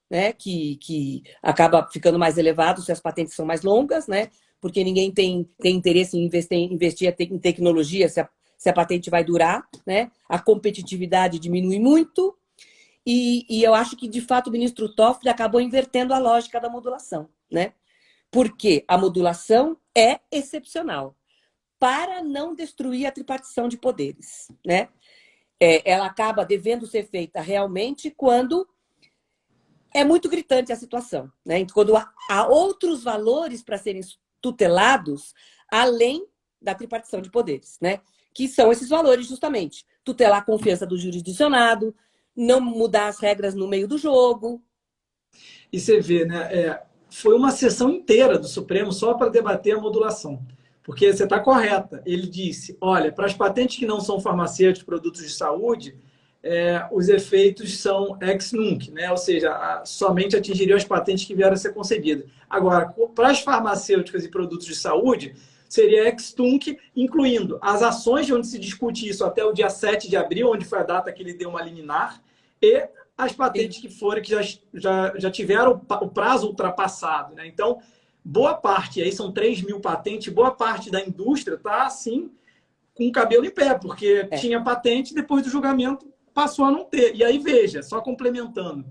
né? Que acaba ficando mais elevado se as patentes são mais longas, né? Porque ninguém tem interesse em investir em tecnologia se a patente vai durar, né? A competitividade diminui muito e eu acho que, de fato, o ministro Toffoli acabou invertendo a lógica da modulação, né? Porque a modulação é excepcional para não destruir a tripartição de poderes, né? Ela acaba devendo ser feita realmente quando é muito gritante a situação, né? Quando há outros valores para serem tutelados além da tripartição de poderes, né? Que são esses valores, justamente. Tutelar a confiança do jurisdicionado, não mudar as regras no meio do jogo. E você vê, né? Foi uma sessão inteira do Supremo só para debater a modulação. Porque você está correta. Ele disse, olha, para as patentes que não são farmacêuticos, produtos de saúde, os efeitos são ex nunc, né? Ou seja, somente atingiriam as patentes que vieram a ser concedidas. Agora, para as farmacêuticas e produtos de saúde, seria ex tunc, incluindo as ações de onde se discute isso até o dia 7 de abril, onde foi a data que ele deu uma liminar, e as patentes que forem, que já tiveram o prazo ultrapassado, né? Então, boa parte, aí são 3.000 patentes, boa parte da indústria está, assim, com o cabelo em pé, porque tinha patente, depois do julgamento passou a não ter. E aí, veja, só complementando,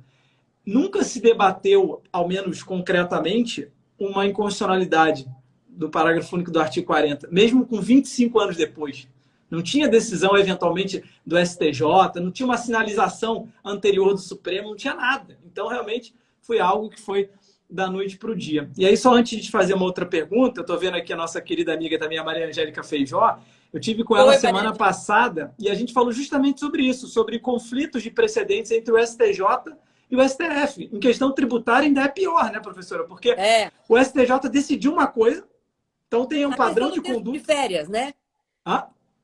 nunca se debateu, ao menos concretamente, uma inconstitucionalidade do parágrafo único do artigo 40, mesmo com 25 anos depois. Não tinha decisão, eventualmente, do STJ, não tinha uma sinalização anterior do Supremo, não tinha nada. Então, realmente, foi algo que foi da noite para o dia. E aí, só antes de fazer uma outra pergunta, eu estou vendo aqui a nossa querida amiga também, a Maria Angélica Feijó, eu tive com ela semana passada e a gente falou justamente sobre isso, sobre conflitos de precedentes entre o STJ e o STF. Em questão tributária ainda é pior, né, professora? Porque o STJ decidiu uma coisa, então tem um padrão de conduta... de férias, né?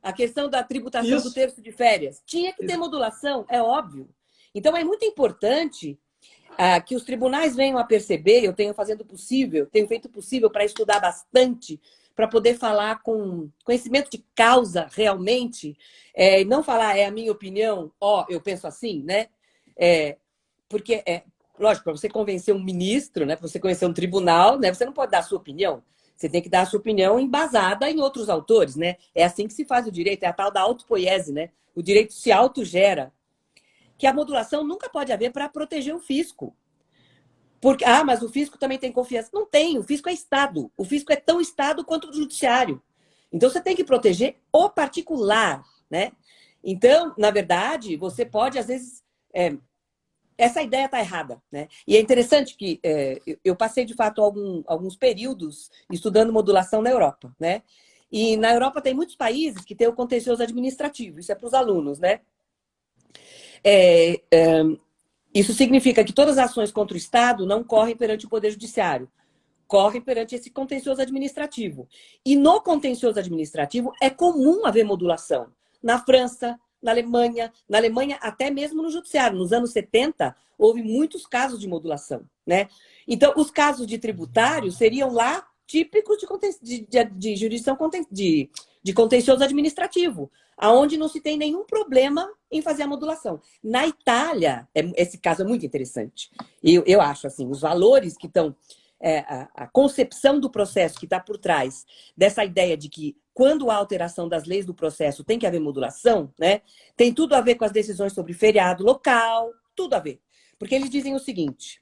A questão da tributação do terço de férias. Tinha que ter modulação, é óbvio. Então, é muito importante que os tribunais venham a perceber, eu tenho feito o possível para estudar bastante, para poder falar com conhecimento de causa realmente, e não falar, é a minha opinião, eu penso assim, né? Porque, lógico, para você convencer um ministro, né, para você convencer um tribunal, né, você não pode dar a sua opinião. Você tem que dar a sua opinião embasada em outros autores, né? É assim que se faz o direito, é a tal da autopoiese, né? O direito se autogera. Que a modulação nunca pode haver para proteger o fisco. Porque, mas o fisco também tem confiança. Não tem, o fisco é Estado. O fisco é tão Estado quanto o judiciário. Então, você tem que proteger o particular, né? Então, na verdade, você pode, às vezes... essa ideia está errada, né? E é interessante que eu passei, de fato, alguns períodos estudando modulação na Europa, né? E na Europa tem muitos países que têm o contencioso administrativo. Isso é para os alunos, né? Isso significa que todas as ações contra o Estado não correm perante o Poder Judiciário, correm perante esse contencioso administrativo. E no contencioso administrativo é comum haver modulação. Na França, na Alemanha até mesmo no Judiciário. Nos anos 70, houve muitos casos de modulação, né? Então, os casos de tributário seriam lá típicos de jurisdição de contencioso administrativo, aonde não se tem nenhum problema em fazer a modulação. Na Itália, esse caso é muito interessante. Eu acho assim, os valores que estão... a concepção do processo que está por trás dessa ideia de que quando há alteração das leis do processo tem que haver modulação, né? Tem tudo a ver com as decisões sobre feriado local, tudo a ver. Porque eles dizem o seguinte,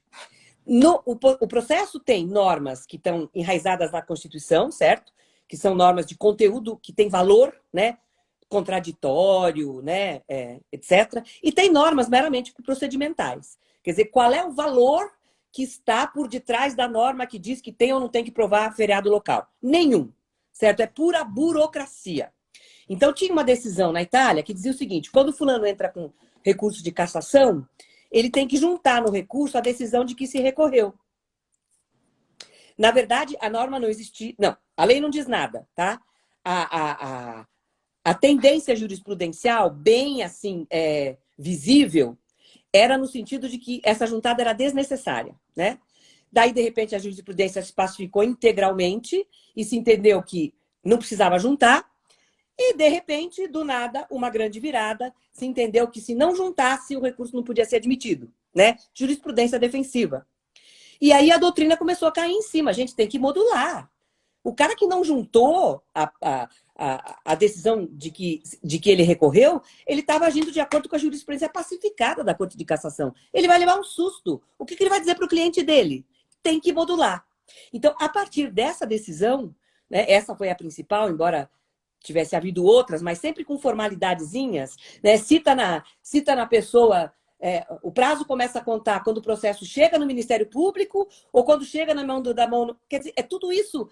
o processo tem normas que estão enraizadas na Constituição, certo? Que são normas de conteúdo que tem valor, né? Contraditório, né? Etc. E tem normas meramente procedimentais. Quer dizer, qual é o valor que está por detrás da norma que diz que tem ou não tem que provar feriado local? Nenhum, certo? É pura burocracia. Então, tinha uma decisão na Itália que dizia o seguinte, quando o fulano entra com recurso de cassação, ele tem que juntar no recurso a decisão de que se recorreu. Na verdade, a norma não existia... Não, a lei não diz nada, tá? A tendência jurisprudencial, bem assim, visível, era no sentido de que essa juntada era desnecessária, né? Daí, de repente, a jurisprudência se pacificou integralmente e se entendeu que não precisava juntar. E, de repente, do nada, uma grande virada, se entendeu que se não juntasse, o recurso não podia ser admitido, né? Jurisprudência defensiva. E aí a doutrina começou a cair em cima. A gente tem que modular. O cara que não juntou a decisão de que ele recorreu, ele estava agindo de acordo com a jurisprudência pacificada da Corte de Cassação. Ele vai levar um susto. O que ele vai dizer para o cliente dele? Tem que modular. Então, a partir dessa decisão, né, essa foi a principal, embora tivesse havido outras, mas sempre com formalidadezinhas, né, cita na pessoa... o prazo começa a contar quando o processo chega no Ministério Público ou quando chega na mão quer dizer, tudo isso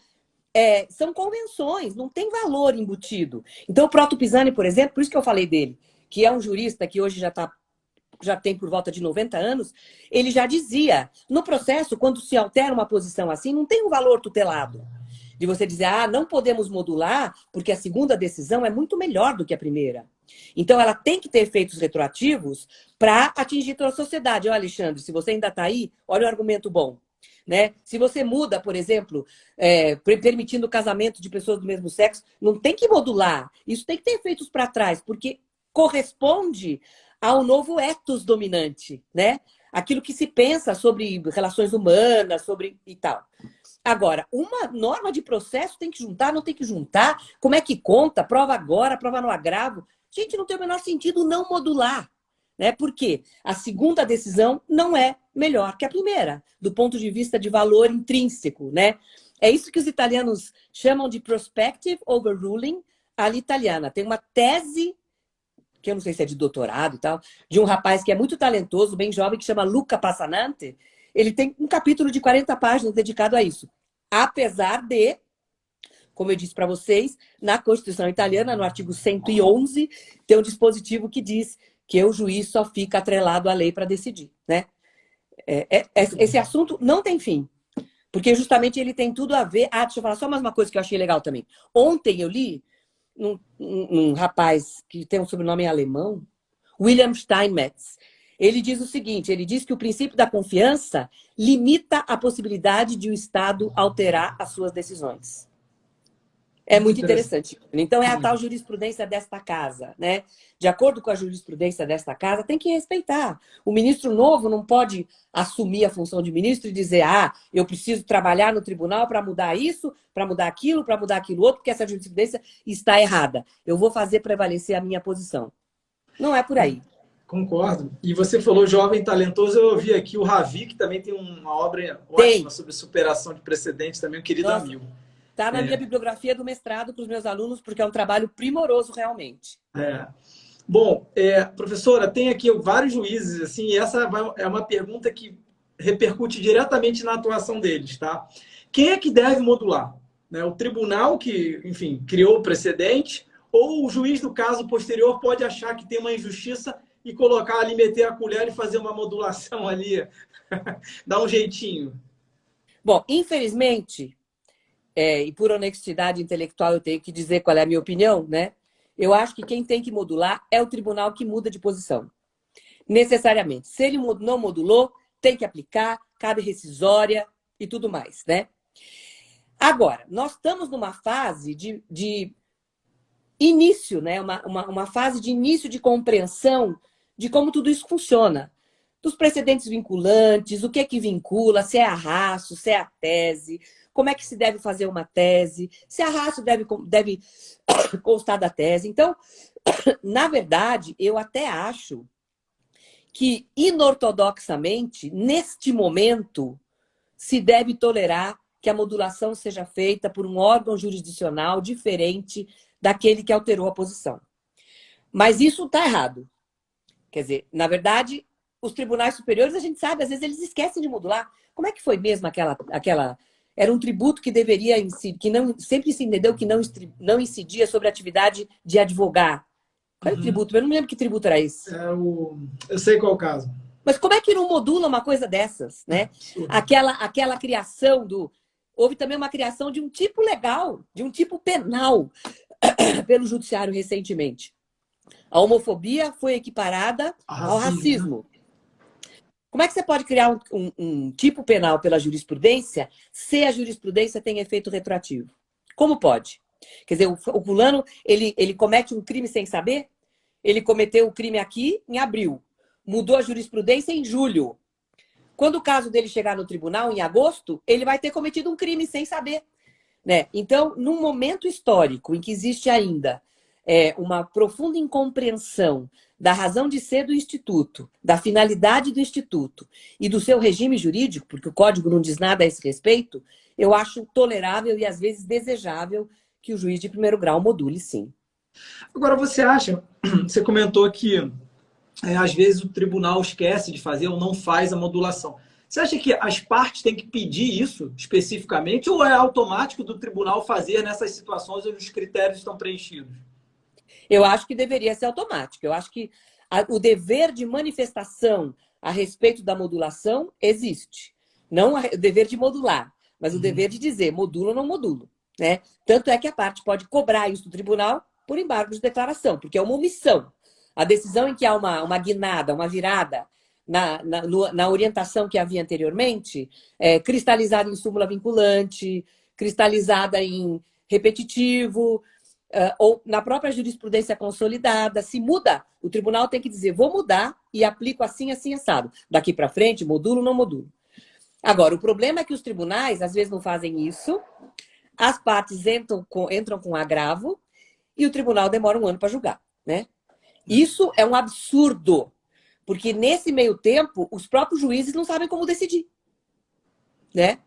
são convenções, não tem valor embutido. Então, o Proto Pisani, por exemplo, por isso que eu falei dele, que é um jurista que hoje já tem por volta de 90 anos, ele já dizia, no processo, quando se altera uma posição assim, não tem um valor tutelado. De você dizer, ah, não podemos modular porque a segunda decisão é muito melhor do que a primeira. Então, ela tem que ter efeitos retroativos para atingir toda a sociedade. Olha, Alexandre, se você ainda está aí, olha o argumento bom. Né? Se você muda, por exemplo, permitindo o casamento de pessoas do mesmo sexo, não tem que modular. Isso tem que ter efeitos para trás, porque corresponde ao novo ethos dominante, né? Aquilo que se pensa sobre relações humanas, sobre e tal. Agora, uma norma de processo tem que juntar, não tem que juntar? Como é que conta? Prova agora, prova no agravo? Gente, não tem o menor sentido não modular. Né? Porque a segunda decisão não é melhor que a primeira, do ponto de vista de valor intrínseco. Né? É isso que os italianos chamam de prospective overruling all'italiana. Tem uma tese, que eu não sei se é de doutorado e tal, de um rapaz que é muito talentoso, bem jovem, que chama Luca Passanante. Ele tem um capítulo de 40 páginas dedicado a isso. Apesar de, como eu disse para vocês, na Constituição italiana, no artigo 111, tem um dispositivo que diz que o juiz só fica atrelado à lei para decidir. Né? Esse assunto não tem fim. Porque justamente ele tem tudo a ver... Ah, deixa eu falar só mais uma coisa que eu achei legal também. Ontem eu li um rapaz que tem um sobrenome alemão, William Steinmetz. Ele diz o seguinte, ele diz que o princípio da confiança limita a possibilidade de o Estado alterar as suas decisões. É muito interessante. Então, é a tal jurisprudência desta casa, né? De acordo com a jurisprudência desta casa, tem que respeitar. O ministro novo não pode assumir a função de ministro e dizer, ah, eu preciso trabalhar no tribunal para mudar isso, para mudar aquilo outro, porque essa jurisprudência está errada. Eu vou fazer prevalecer a minha posição. Não é por aí. Concordo. E você falou jovem talentoso, eu ouvi aqui o Ravi, que também tem uma obra ótima sobre superação de precedentes, também um querido amigo. Está na minha bibliografia do mestrado para os meus alunos, porque é um trabalho primoroso realmente. Bom, professora, tem aqui vários juízes, assim, e essa é uma pergunta que repercute diretamente na atuação deles, tá? Quem é que deve modular? Né? O tribunal que, enfim, criou o precedente, ou o juiz do caso posterior pode achar que tem uma injustiça e colocar ali, meter a colher e fazer uma modulação ali, dar um jeitinho? Bom, infelizmente... e por honestidade intelectual eu tenho que dizer qual é a minha opinião, né? Eu acho que quem tem que modular é o tribunal que muda de posição. Necessariamente. Se ele não modulou, tem que aplicar, cabe rescisória e tudo mais, né? Agora, nós estamos numa fase de início, né? Uma fase de início de compreensão de como tudo isso funciona. Dos precedentes vinculantes, o que é que vincula, se é arrasto, se é a tese... Como é que se deve fazer uma tese, se a ratio deve constar da tese. Então, na verdade, eu até acho que, inortodoxamente, neste momento, se deve tolerar que a modulação seja feita por um órgão jurisdicional diferente daquele que alterou a posição. Mas isso está errado. Quer dizer, na verdade, os tribunais superiores, a gente sabe, às vezes eles esquecem de modular. Como é que foi mesmo aquela era um tributo que deveria incidir, que não, sempre se entendeu que não incidia sobre a atividade de advogar. Qual é o tributo? Eu não me lembro que tributo era esse. Eu sei qual é o caso. Mas como é que não modula uma coisa dessas, né? Aquela criação Houve também uma criação de um tipo legal, de um tipo penal, pelo judiciário recentemente. A homofobia foi equiparada ao racismo. Como é que você pode criar um tipo penal pela jurisprudência se a jurisprudência tem efeito retroativo? Como pode? Quer dizer, o fulano, ele comete um crime sem saber? Ele cometeu o crime aqui em abril. Mudou a jurisprudência em julho. Quando o caso dele chegar no tribunal, em agosto, ele vai ter cometido um crime sem saber. Né? Então, num momento histórico em que existe ainda uma profunda incompreensão da razão de ser do Instituto, da finalidade do Instituto e do seu regime jurídico, porque o Código não diz nada a esse respeito, eu acho tolerável e, às vezes, desejável que o juiz de primeiro grau module, sim. Agora, você comentou que, às vezes, o tribunal esquece de fazer ou não faz a modulação. Você acha que as partes têm que pedir isso especificamente ou é automático do tribunal fazer nessas situações onde os critérios estão preenchidos? Eu acho que deveria ser automático. Eu acho que o dever de manifestação a respeito da modulação existe. Não o dever de modular, mas o dever de dizer modulo ou não modulo. né? Tanto é que a parte pode cobrar isso do tribunal por embargo de declaração, porque é uma omissão. A decisão em que há uma guinada, uma virada na orientação que havia anteriormente, cristalizada em súmula vinculante, cristalizada em repetitivo, ou na própria jurisprudência consolidada, se muda, o tribunal tem que dizer, vou mudar e aplico assim, assim, assado. Daqui para frente, modulo, não modulo. Agora, o problema é que os tribunais, às vezes, não fazem isso, as partes entram com agravo e o tribunal demora um ano para julgar, né? Isso é um absurdo, porque nesse meio tempo, os próprios juízes não sabem como decidir, né?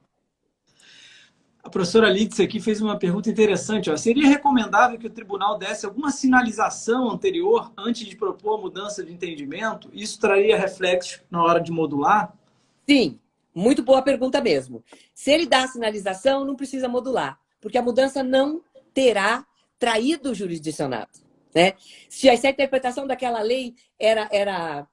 A professora Lídice aqui fez uma pergunta interessante. Ó. Seria recomendável que o tribunal desse alguma sinalização anterior antes de propor a mudança de entendimento? Isso traria reflexos na hora de modular? Sim, muito boa pergunta mesmo. Se ele dá a sinalização, não precisa modular, porque a mudança não terá traído o jurisdicionado, né? Se a interpretação daquela lei era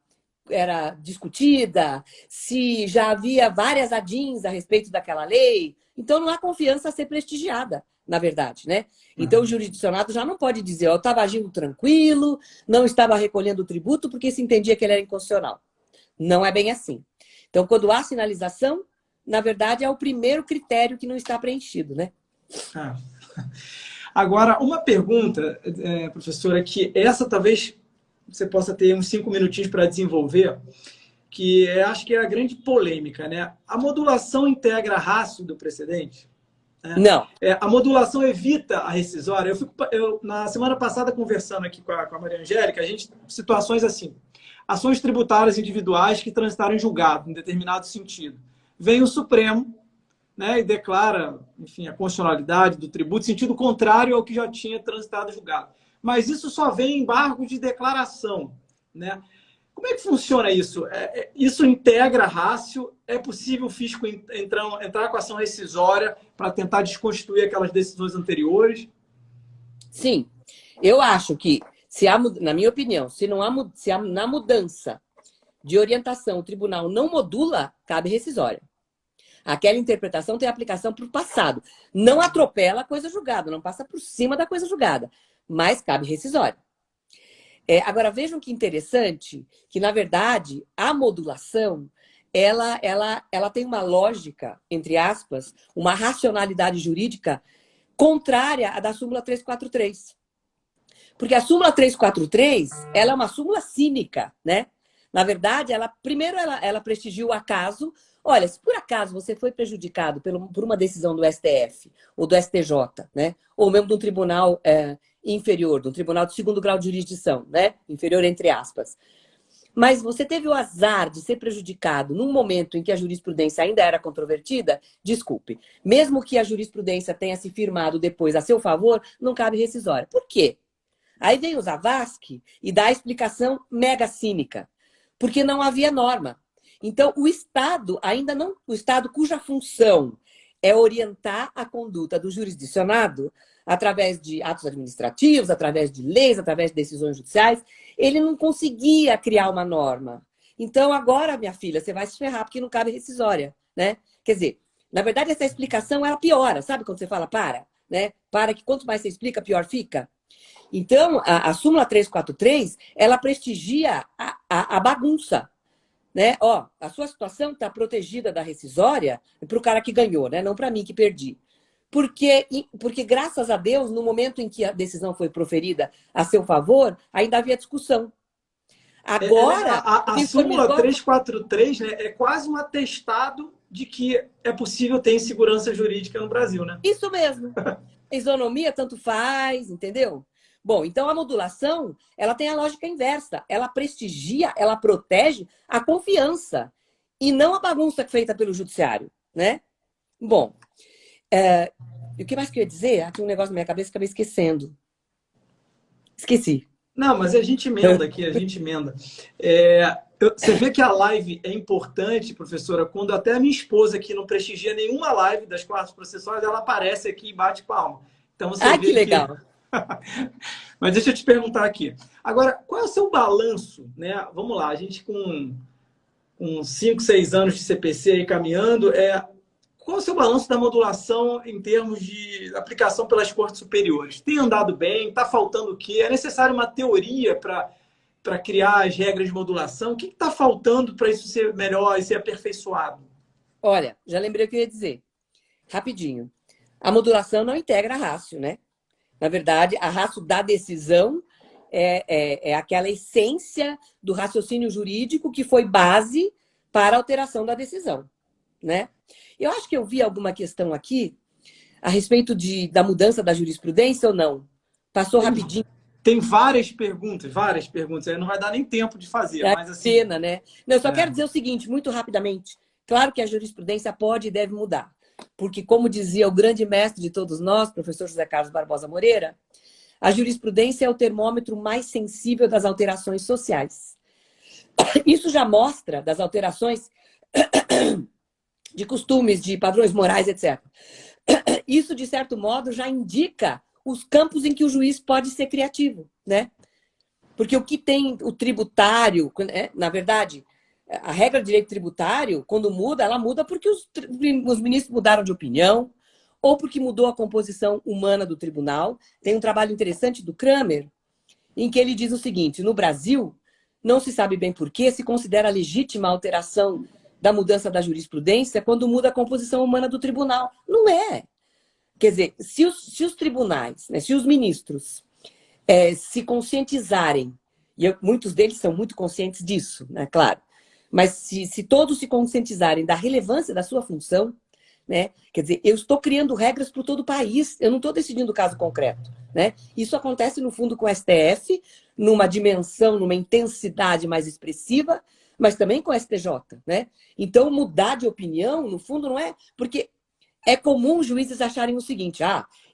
discutida, se já havia várias adins a respeito daquela lei, então não há confiança a ser prestigiada, na verdade, né? Então o jurisdicionado já não pode dizer, eu estava agindo tranquilo, não estava recolhendo o tributo porque se entendia que ele era inconstitucional. Não é bem assim. Então, quando há sinalização, na verdade, é o primeiro critério que não está preenchido, né? Agora, uma pergunta, professora, que essa talvez você possa ter uns 5 minutinhos para desenvolver, que acho que é a grande polêmica, né? A modulação integra a ratio do precedente? Não. A modulação evita a rescisória? Na semana passada, conversando aqui com a Maria Angélica, a gente, situações assim, ações tributárias individuais que transitaram em julgado, em determinado sentido. Vem o Supremo, né, e declara, enfim, a constitucionalidade do tributo, em sentido contrário ao que já tinha transitado julgado. Mas isso só vem em embargo de declaração, né? Como é que funciona isso? Isso integra a ratio? É possível o fisco entrar com ação rescisória para tentar desconstituir aquelas decisões anteriores? Sim. Eu acho que, na minha opinião, se na mudança de orientação o tribunal não modula, cabe rescisória. Aquela interpretação tem aplicação para o passado. Não atropela a coisa julgada, não passa por cima da coisa julgada, mas cabe rescisória. Agora, vejam que interessante que, na verdade, a modulação ela tem uma lógica, entre aspas, uma racionalidade jurídica contrária à da súmula 343. Porque a súmula 343 ela é uma súmula cínica, né? Na verdade, primeiro ela prestigia o acaso. Olha, se por acaso você foi prejudicado por uma decisão do STF ou do STJ, né? Ou mesmo de um tribunal inferior, de um tribunal de segundo grau de jurisdição, né? Inferior entre aspas. Mas você teve o azar de ser prejudicado num momento em que a jurisprudência ainda era controvertida, desculpe. Mesmo que a jurisprudência tenha se firmado depois a seu favor, não cabe rescisória. Por quê? Aí vem o Zavascki e dá a explicação mega cínica. Porque não havia norma. Então, o Estado cuja função é orientar a conduta do jurisdicionado através de atos administrativos, através de leis, através de decisões judiciais, ele não conseguia criar uma norma. Então, agora, minha filha, você vai se ferrar porque não cabe rescisória, né? Quer dizer, na verdade, essa explicação, ela piora. Sabe quando você fala para? Né? Para que quanto mais você explica, pior fica. Então, a súmula 343, ela prestigia a bagunça. Né? Ó, a sua situação está protegida da rescisória para o cara que ganhou, né? Não para mim que perdi. Porque, graças a Deus, no momento em que a decisão foi proferida a seu favor, ainda havia discussão. Agora... A súmula 343, né, é quase um atestado de que é possível ter insegurança jurídica no Brasil, né? Isso mesmo. Isonomia tanto faz, entendeu? Bom, então a modulação, ela tem a lógica inversa. Ela prestigia, ela protege a confiança e não a bagunça feita pelo judiciário, né? Bom, o que mais que eu ia dizer? Aqui um negócio na minha cabeça, acabei esquecendo. Esqueci. Não, mas a gente emenda aqui, a gente emenda. Você vê que a live é importante, professora, quando até a minha esposa, que não prestigia nenhuma live das quartas processuais, ela aparece aqui e bate palma. Então, você vê que legal! Mas deixa eu te perguntar aqui. Agora, qual é o seu balanço, né? Vamos lá, a gente com 5, 6 anos de CPC aí caminhando, qual é o seu balanço da modulação em termos de aplicação pelas cortes superiores? Tem andado bem? Está faltando o quê? É necessário uma teoria para criar as regras de modulação? O que está faltando para isso ser melhor e ser aperfeiçoado? Olha, já lembrei o que eu ia dizer. Rapidinho. A modulação não integra a rácio, né? Na verdade, a rácio da decisão é aquela essência do raciocínio jurídico que foi base para a alteração da decisão, né? Eu acho que eu vi alguma questão aqui a respeito da mudança da jurisprudência ou não? Passou rapidinho. Tem várias perguntas. Aí não vai dar nem tempo de fazer, É mas assim... pena, né? Não, eu só quero dizer o seguinte, muito rapidamente. Claro que a jurisprudência pode e deve mudar. Porque, como dizia o grande mestre de todos nós, professor José Carlos Barbosa Moreira, a jurisprudência é o termômetro mais sensível das alterações sociais. Isso já mostra das alterações de costumes, de padrões morais, etc. Isso, de certo modo, já indica os campos em que o juiz pode ser criativo, né? Porque o que tem o tributário, na verdade, a regra de direito tributário, quando muda, ela muda porque os ministros mudaram de opinião ou porque mudou a composição humana do tribunal. Tem um trabalho interessante do Kramer, em que ele diz o seguinte: no Brasil, não se sabe bem por que se considera legítima a alteração da mudança da jurisprudência quando muda a composição humana do tribunal. Não é. Quer dizer, se os tribunais, né, se os ministros se conscientizarem, e muitos deles são muito conscientes disso, né, claro, mas se todos se conscientizarem da relevância da sua função, né, quer dizer, eu estou criando regras para todo o país, eu não estou decidindo o caso concreto, né? Isso acontece, no fundo, com o STF, numa dimensão, numa intensidade mais expressiva, mas também com o STJ, né? Então, mudar de opinião, no fundo, não é... Porque é comum os juízes acharem o seguinte: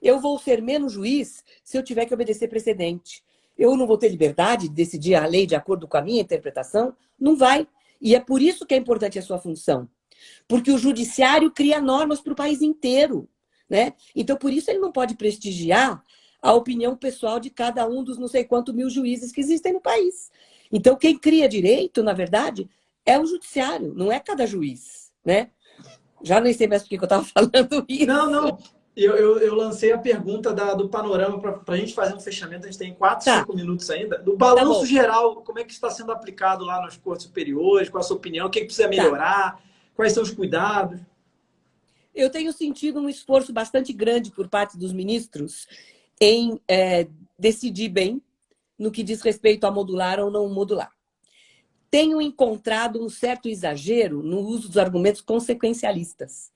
eu vou ser menos juiz se eu tiver que obedecer precedente. Eu não vou ter liberdade de decidir a lei de acordo com a minha interpretação? Não vai. E é por isso que é importante a sua função. Porque o judiciário cria normas para o país inteiro, né? Então, por isso ele não pode prestigiar a opinião pessoal de cada um dos não sei quantos mil juízes que existem no país. Então, quem cria direito, na verdade, é o judiciário, não é cada juiz, né? Já nem sei mais por que eu estava falando isso. Não. Eu lancei a pergunta do panorama para a gente fazer um fechamento. A gente tem 5 minutos ainda. Do balanço geral, como é que está sendo aplicado lá nas cortes superiores? Qual a sua opinião? O que precisa melhorar? Quais são os cuidados? Eu tenho sentido um esforço bastante grande por parte dos ministros em decidir bem no que diz respeito a modular ou não modular. Tenho encontrado um certo exagero no uso dos argumentos consequencialistas.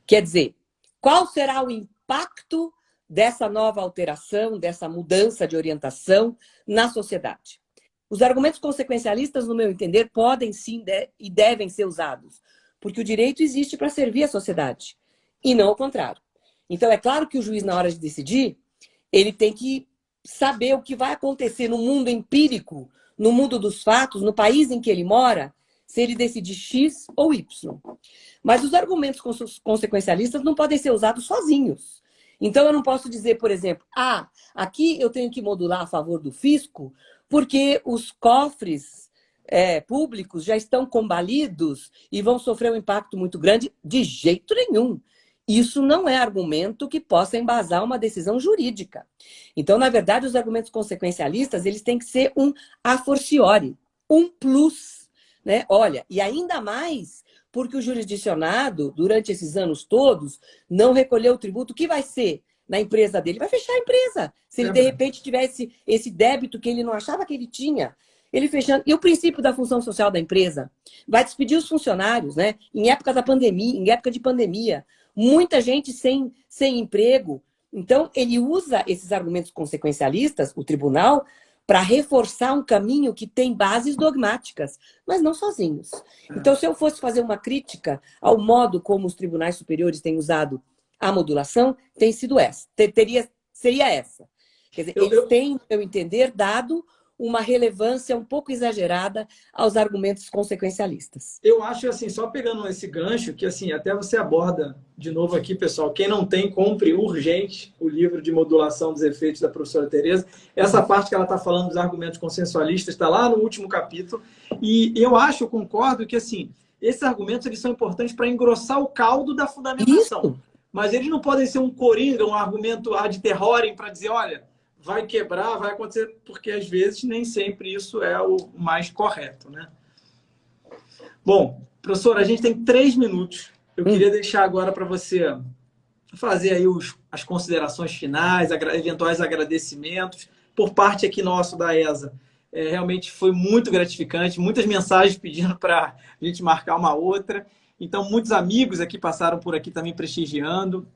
Quer dizer, qual será o impacto dessa nova alteração, dessa mudança de orientação na sociedade? Os argumentos consequencialistas, no meu entender, podem sim e devem ser usados, porque o direito existe para servir a sociedade, e não o contrário. Então, é claro que o juiz, na hora de decidir, ele tem que saber o que vai acontecer no mundo empírico, no mundo dos fatos, no país em que ele mora, se ele decidir X ou Y. Mas os argumentos consequencialistas não podem ser usados sozinhos. Então, eu não posso dizer, por exemplo, aqui eu tenho que modular a favor do fisco porque os cofres públicos já estão combalidos e vão sofrer um impacto muito grande. De jeito nenhum. Isso não é argumento que possa embasar uma decisão jurídica. Então, na verdade, os argumentos consequencialistas, eles têm que ser um a fortiori, um plus, né? Olha, e ainda mais porque o jurisdicionado, durante esses anos todos, não recolheu o tributo. O que vai ser na empresa dele? Vai fechar a empresa. Se ele, de repente, tivesse esse débito que ele não achava que ele tinha, ele fechando. E o princípio da função social da empresa? Vai despedir os funcionários, né? Em época da pandemia, em época de pandemia. Muita gente sem emprego. Então, ele usa esses argumentos consequencialistas, o tribunal, para reforçar um caminho que tem bases dogmáticas, mas não sozinhos. Então, se eu fosse fazer uma crítica ao modo como os tribunais superiores têm usado a modulação, tem sido essa. Seria essa. Quer dizer, eles têm, no meu entender, dado uma relevância um pouco exagerada aos argumentos consequencialistas. Eu acho, assim, só pegando esse gancho, que assim, até você aborda de novo aqui, pessoal, quem não tem, compre urgente o livro de modulação dos efeitos da professora Tereza. Essa parte que ela está falando dos argumentos consensualistas está lá no último capítulo. E eu concordo que, assim, esses argumentos eles são importantes para engrossar o caldo da fundamentação. Isso. Mas eles não podem ser um coringa, um argumento ad terrorem para dizer, olha, vai quebrar, vai acontecer, porque às vezes nem sempre isso é o mais correto, né? Bom, professora, a gente tem 3 minutos. Eu queria deixar agora para você fazer aí as considerações finais, eventuais agradecimentos por parte aqui nosso da ESA. Realmente foi muito gratificante, muitas mensagens pedindo para a gente marcar uma outra. Então, muitos amigos aqui passaram por aqui também prestigiando.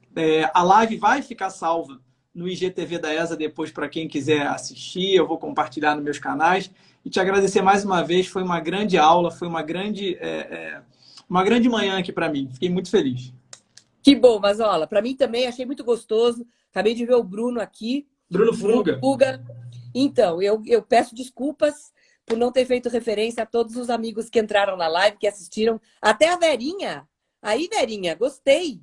A live vai ficar salva no IGTV da ESA depois para quem quiser assistir. Eu vou compartilhar nos meus canais. E te agradecer mais uma vez. Foi uma grande aula, foi uma grande manhã aqui para mim. Fiquei muito feliz. Que bom, Mazola. Para mim também, achei muito gostoso. Acabei de ver o Bruno aqui. Bruno Fuga. Então, eu peço desculpas por não ter feito referência a todos os amigos que entraram na live, que assistiram. Até a Verinha. Aí, Verinha, gostei.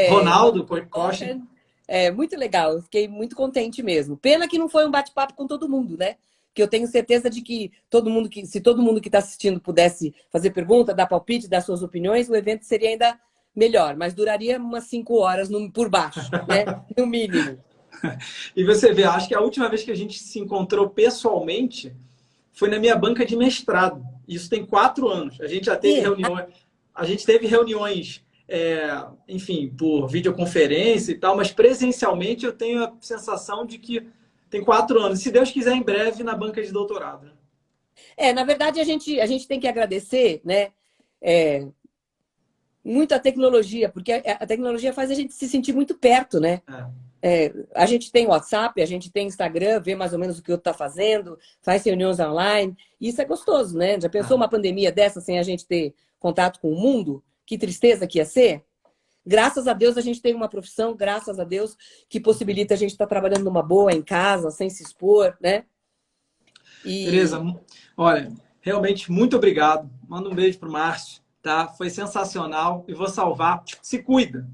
Ronaldo Costa. Muito legal. Eu fiquei muito contente mesmo. Pena que não foi um bate-papo com todo mundo, né? Que eu tenho certeza de que se todo mundo que está assistindo pudesse fazer pergunta, dar palpite, dar suas opiniões, o evento seria ainda melhor, mas duraria umas 5 horas por baixo, né? No mínimo. E você vê, acho que a última vez que a gente se encontrou pessoalmente foi na minha banca de mestrado. Isso tem 4 anos. A gente já teve reuniões, enfim, por videoconferência e tal, mas presencialmente eu tenho a sensação de que tem 4 anos. Se Deus quiser, em breve, na banca de doutorado. Na verdade, a gente tem que agradecer, né? Muito a tecnologia, porque a tecnologia faz a gente se sentir muito perto, né? A gente tem WhatsApp, a gente tem Instagram, vê mais ou menos o que o outro está fazendo, faz reuniões online. Isso é gostoso, né? Já pensou uma pandemia dessa sem a gente ter contato com o mundo? Que tristeza que ia ser? Graças a Deus a gente tem uma profissão, graças a Deus, que possibilita a gente estar trabalhando numa boa, em casa, sem se expor, né? Tereza, olha, realmente muito obrigado. Manda um beijo para o Márcio, tá? Foi sensacional e vou salvar. Se cuida.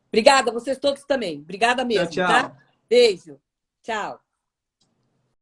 Obrigada, vocês todos também. Obrigada mesmo, tchau, tchau. Tá? Beijo. Tchau.